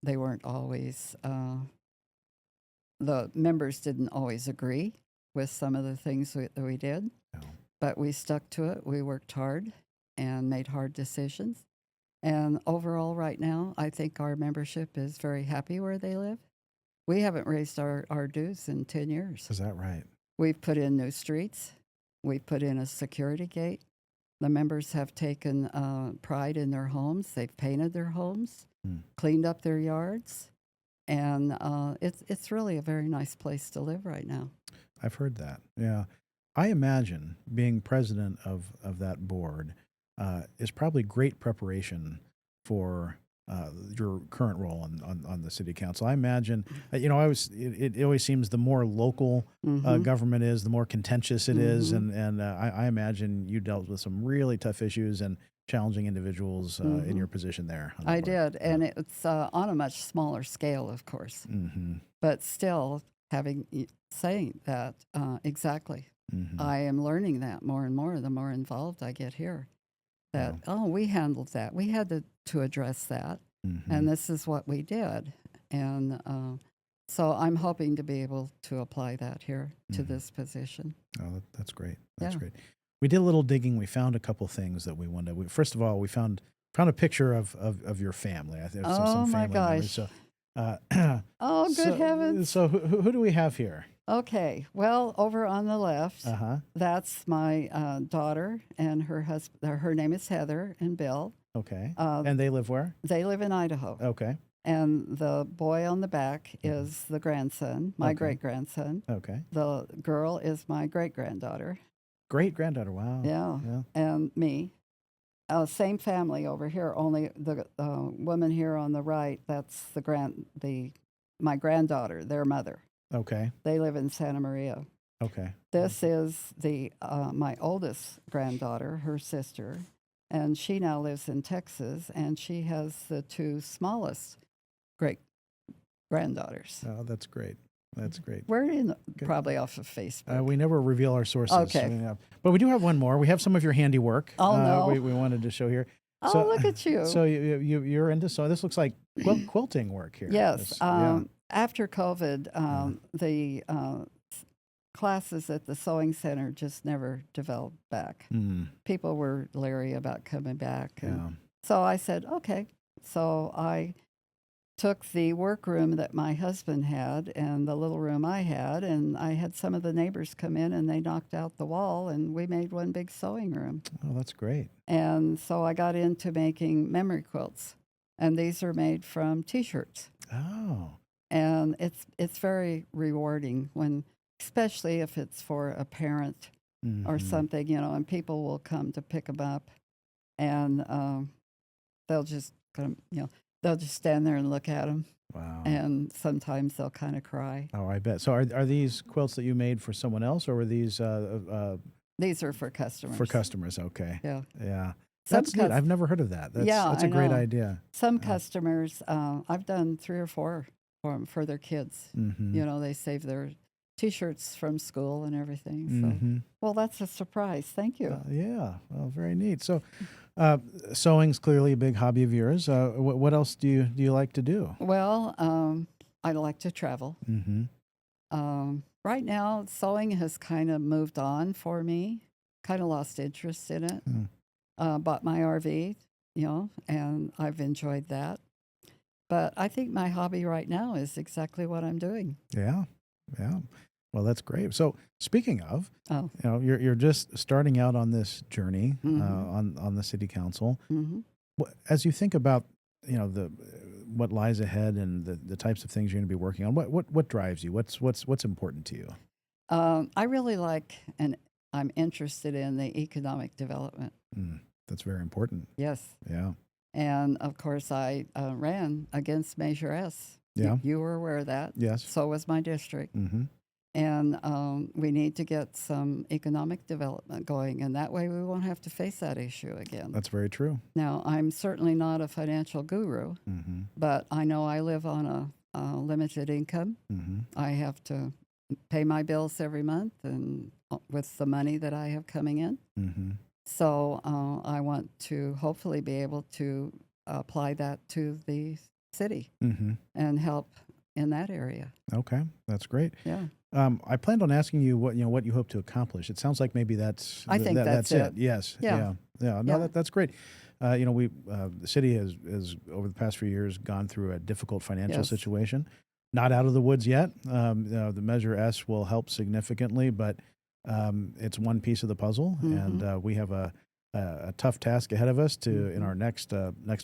They weren't always, the members didn't always agree with some of the things that we did, but we stuck to it. We worked hard and made hard decisions. And overall, right now, I think our membership is very happy where they live. We haven't raised our dues in 10 years. Is that right? We've put in new streets. We've put in a security gate. The members have taken pride in their homes. They've painted their homes, cleaned up their yards, and it's really a very nice place to live right now. I've heard that. Yeah. I imagine being president of that board is probably great preparation for your current role on the city council. I imagine, it always seems the more local government is, the more contentious it is, and I imagine you dealt with some really tough issues and challenging individuals in your position there. I did, and it's on a much smaller scale, of course, but still saying that exactly. I am learning that more and more the more involved I get here. That, we handled that. We had to address that, and this is what we did. And so I'm hoping to be able to apply that here to this position. Oh, that's great. That's great. We did a little digging. We found a couple things that we wanted. First of all, we found a picture of your family. I think some my family gosh. members. So, Good heavens. So who do we have here? Okay, well, over on the left, that's my daughter and her husband. Her name is Heather and Bill. Okay. And they live where? They live in Idaho. Okay. And the boy on the back is the grandson, my great-grandson. Okay. The girl is my great-granddaughter. Great-granddaughter, wow. Yeah. And me. Same family over here, only the woman here on the right, that's my granddaughter, their mother. Okay. They live in Santa Maria. Okay. This is my oldest granddaughter, her sister, and she now lives in Texas, and she has the two smallest great-granddaughters. Oh, that's great. That's great. We're probably off of Facebook. We never reveal our sources. Okay. But we do have one more. We have some of your handiwork. Oh, no. We wanted to show here. So, look at you. So you're into, so this looks like quilting work here. Yes. After COVID, the classes at the sewing center just never developed back. People were leery about coming back. So I said, okay. So I took the workroom that my husband had and the little room I had, and I had some of the neighbors come in and they knocked out the wall, and we made one big sewing room. Oh, that's great. And so I got into making memory quilts, and these are made from T-shirts. Oh. And it's very rewarding when, especially if it's for a parent or Mhm. something, and people will come to pick them up, and they'll just they'll just stand there and look at them, Wow. and sometimes they'll kind of cry. Oh, I bet. So are these quilts that you made for someone else, or were these These are for customers. for customers? Okay. Yeah. Yeah. Some That's neat. I've never heard of that. That's I a great know. idea. Some customers, I've done 3 or 4 for 'em for their kids. Mm-hmm. They save their T-shirts from school and everything. So, Mm-hmm. well, that's a surprise. Thank you. Yeah. Well, very neat. So, sewing's clearly a big hobby of yours. What else do you like to do? Well, I like to travel. Mm-hmm. Right now, sewing has kind of moved on for me. Kind of lost interest in it. Bought my RV, and I've enjoyed that. But I think my hobby right now is exactly what I'm doing. Yeah. Yeah. Well, that's great. So, speaking of, Oh, you're just starting out on this journey Mhm. on the city council. hmm As you think about the what lies ahead and the types of things you're going to be working on, what drives you? What's important to you? I really like and I'm interested in the economic development. That's very important. Yes. Yeah. And of course, I ran against Measure S. Yeah. You were aware of that. Yes. So was my district. Mm-hmm. And we need to get some economic development going, and that way we won't have to face that issue again. That's very true. Now, I'm certainly not a financial guru, Mm-hmm. but I know I live on a limited income. Mm-hmm. I have to pay my bills every month and with the money that I have coming in. Mm-hmm. So I want to hopefully be able to apply that to the city Mm-hmm. and help in that area. Okay, that's great. Yeah. I planned on asking you what you hope to accomplish. It sounds like maybe that's I think that's it. it. Yes. Yeah. Yeah. No, Yeah. that's great. We the city has over the past few years gone through a difficult financial Yes. situation. Not out of the woods yet. The Measure S will help significantly, but it's one piece of the puzzle, and we have a tough task ahead of us in our next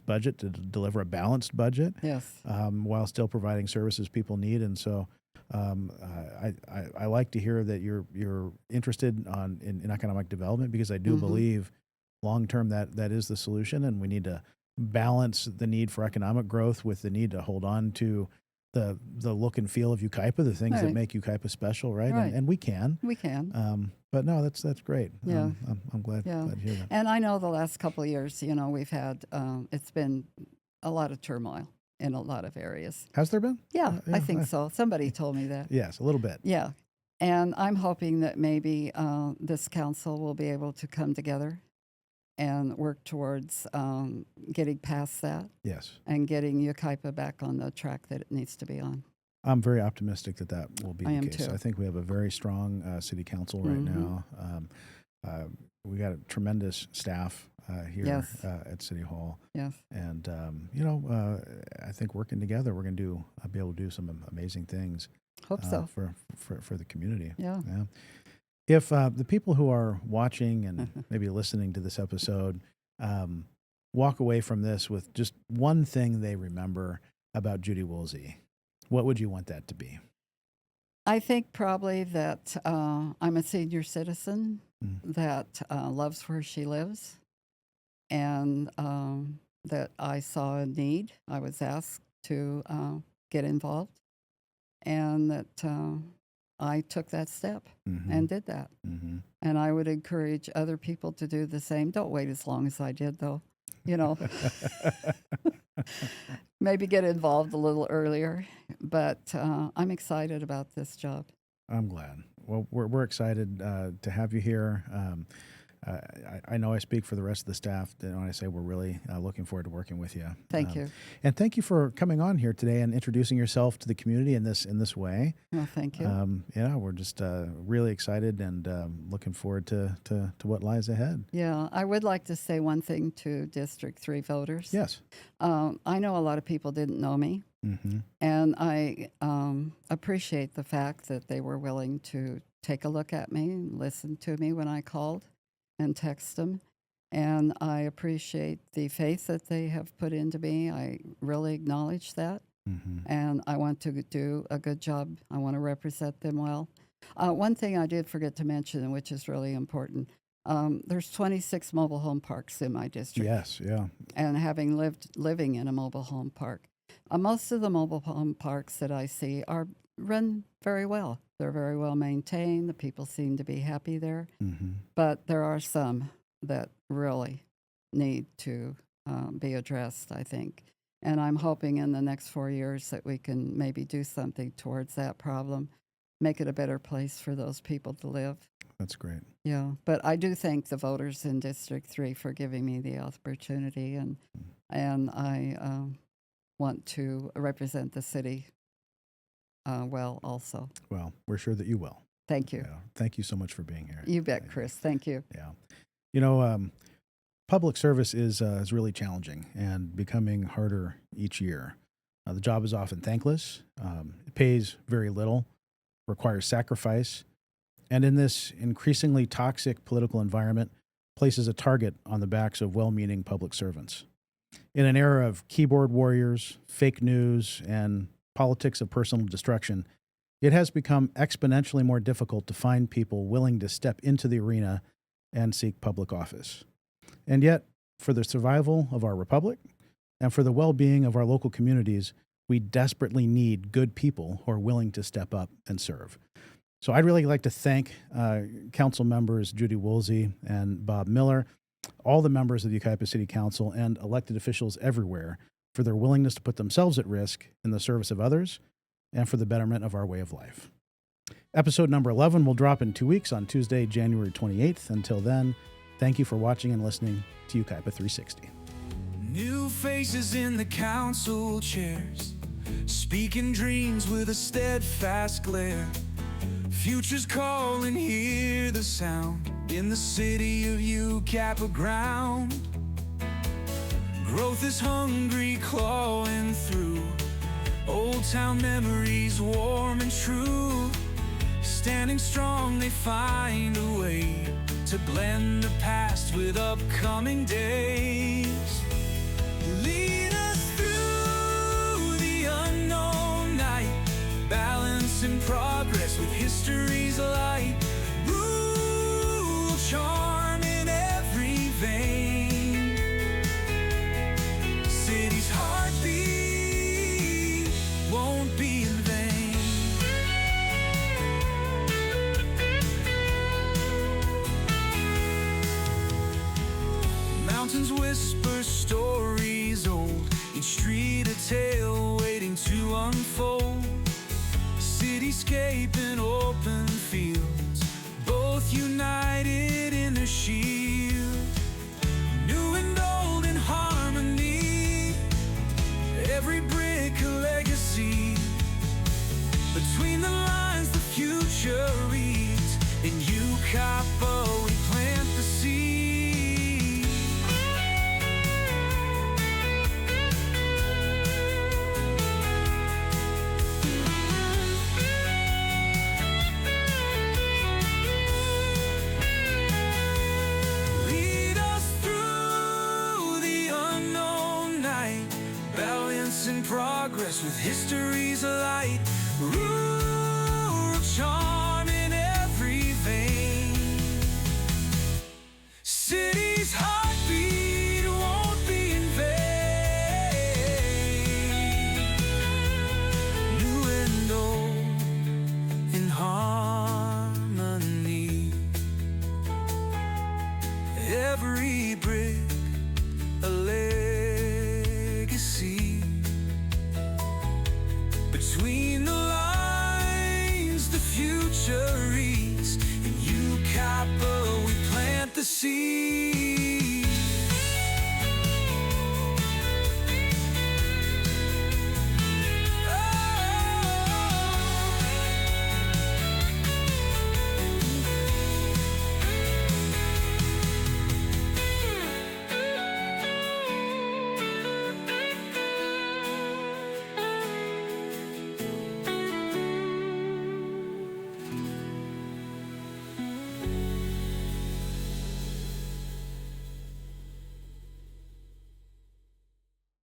budget to deliver a balanced budget Yes. while still providing services people need. And so I like to hear that you're interested in economic development, because I do believe long term that is the solution, and we need to balance the need for economic growth with the need to hold on to the look and feel of Yucaipa, the things that Right. make Yucaipa special, right? Right. And we can. We can. But no, that's great. Yeah. I'm glad Yeah. to hear that. And I know the last couple of years, we've had, it's been a lot of turmoil in a lot of areas. Has there been? Yeah, I yeah, think so. Somebody told me that. Yes, a little bit. Yeah. And I'm hoping that maybe this council will be able to come together and work towards getting past that Yes. and getting Yucaipa back on the track that it needs to be on. I'm very optimistic that will be I the am case. too. I think we have a very strong city council right now. We got a tremendous staff here Yes. at City Hall, Yes. and I think working together, we're going to be able to do some amazing things Hope so. for the community. Yeah. Yeah. If the people who are watching and maybe listening to this episode walk away from this with just one thing they remember about Judy Woolsey, what would you want that to be? I think probably that I'm a senior citizen that loves where she lives, and that I saw a need. I was asked to get involved, and that I took that step and did that. And I would encourage other people to do the same. Don't wait as long as I did, though. Maybe get involved a little earlier. But I'm excited about this job. I'm glad. Well, we're excited to have you here. I know I speak for the rest of the staff when I say we're really looking forward to working with you. Thank you. And thank you for coming on here today and introducing yourself to the community in this way. Well, thank you. Yeah, we're just really excited and looking forward to what lies ahead. Yeah, I would like to say one thing to District 3 voters. Yes. I know a lot of people didn't know me, Mm-hmm. and I appreciate the fact that they were willing to take a look at me, listen to me when I called and text them. And I appreciate the faith that they have put into me. I really acknowledge that. Mm-hmm. And I want to do a good job. I want to represent them well. One thing I did forget to mention, which is really important, there's 26 mobile home parks in my district. Yes, yeah. And having living in a mobile home park, most of the mobile home parks that I see are run very well. They're very well maintained. The people seem to be happy there. Mm-hmm. But there are some that really need to be addressed, I think. And I'm hoping in the next 4 years that we can maybe do something towards that problem, make it a better place for those people to live. That's great. Yeah, but I do thank the voters in District 3 for giving me the opportunity, and I want to represent the city well also. Well, we're sure that you will. Thank you. Yeah. Thank you so much for being here. You bet, Chris. Thank you. Yeah. You know, public service is really challenging and becoming harder each year. The job is often thankless. It pays very little, requires sacrifice, and in this increasingly toxic political environment, places a target on the backs of well-meaning public servants. In an era of keyboard warriors, fake news, and politics of personal destruction, it has become exponentially more difficult to find people willing to step into the arena and seek public office. And yet, for the survival of our republic and for the well-being of our local communities, we desperately need good people who are willing to step up and serve. So I'd really like to thank Council members Judy Woolsey and Bob Miller, all the members of the Yucaipa City Council, and elected officials everywhere for their willingness to put themselves at risk in the service of others and for the betterment of our way of life. Episode number 11 will drop in 2 weeks on Tuesday, January 28th. Until then, thank you for watching and listening to Yucaipa 360. New faces in the council chairs, speaking dreams with a steadfast glare. Futures call and hear the sound in the city of Yucaipa ground. Growth is hungry, clawing through old town memories, warm and true. Standing strong, they find a way to blend the past with upcoming days. Lead us through the unknown night, balancing progress with history's light. Rule, charm in every vein. City's heartbeat won't be in vain. Mountains whisper stories old, each street a tale waiting to unfold. Cityscape and open fields, both united in their shield. New and old in harmony, every brick a legacy. Between the lines the future reads, in Yucaipa we plant the seed. Progress with history's light. Rule of charm in every vein. City's heartbeat won't be in vain. New and old in harmony. Every brick a legacy. Between the lines, the future reads. In Yucaipa, we plant the the sea.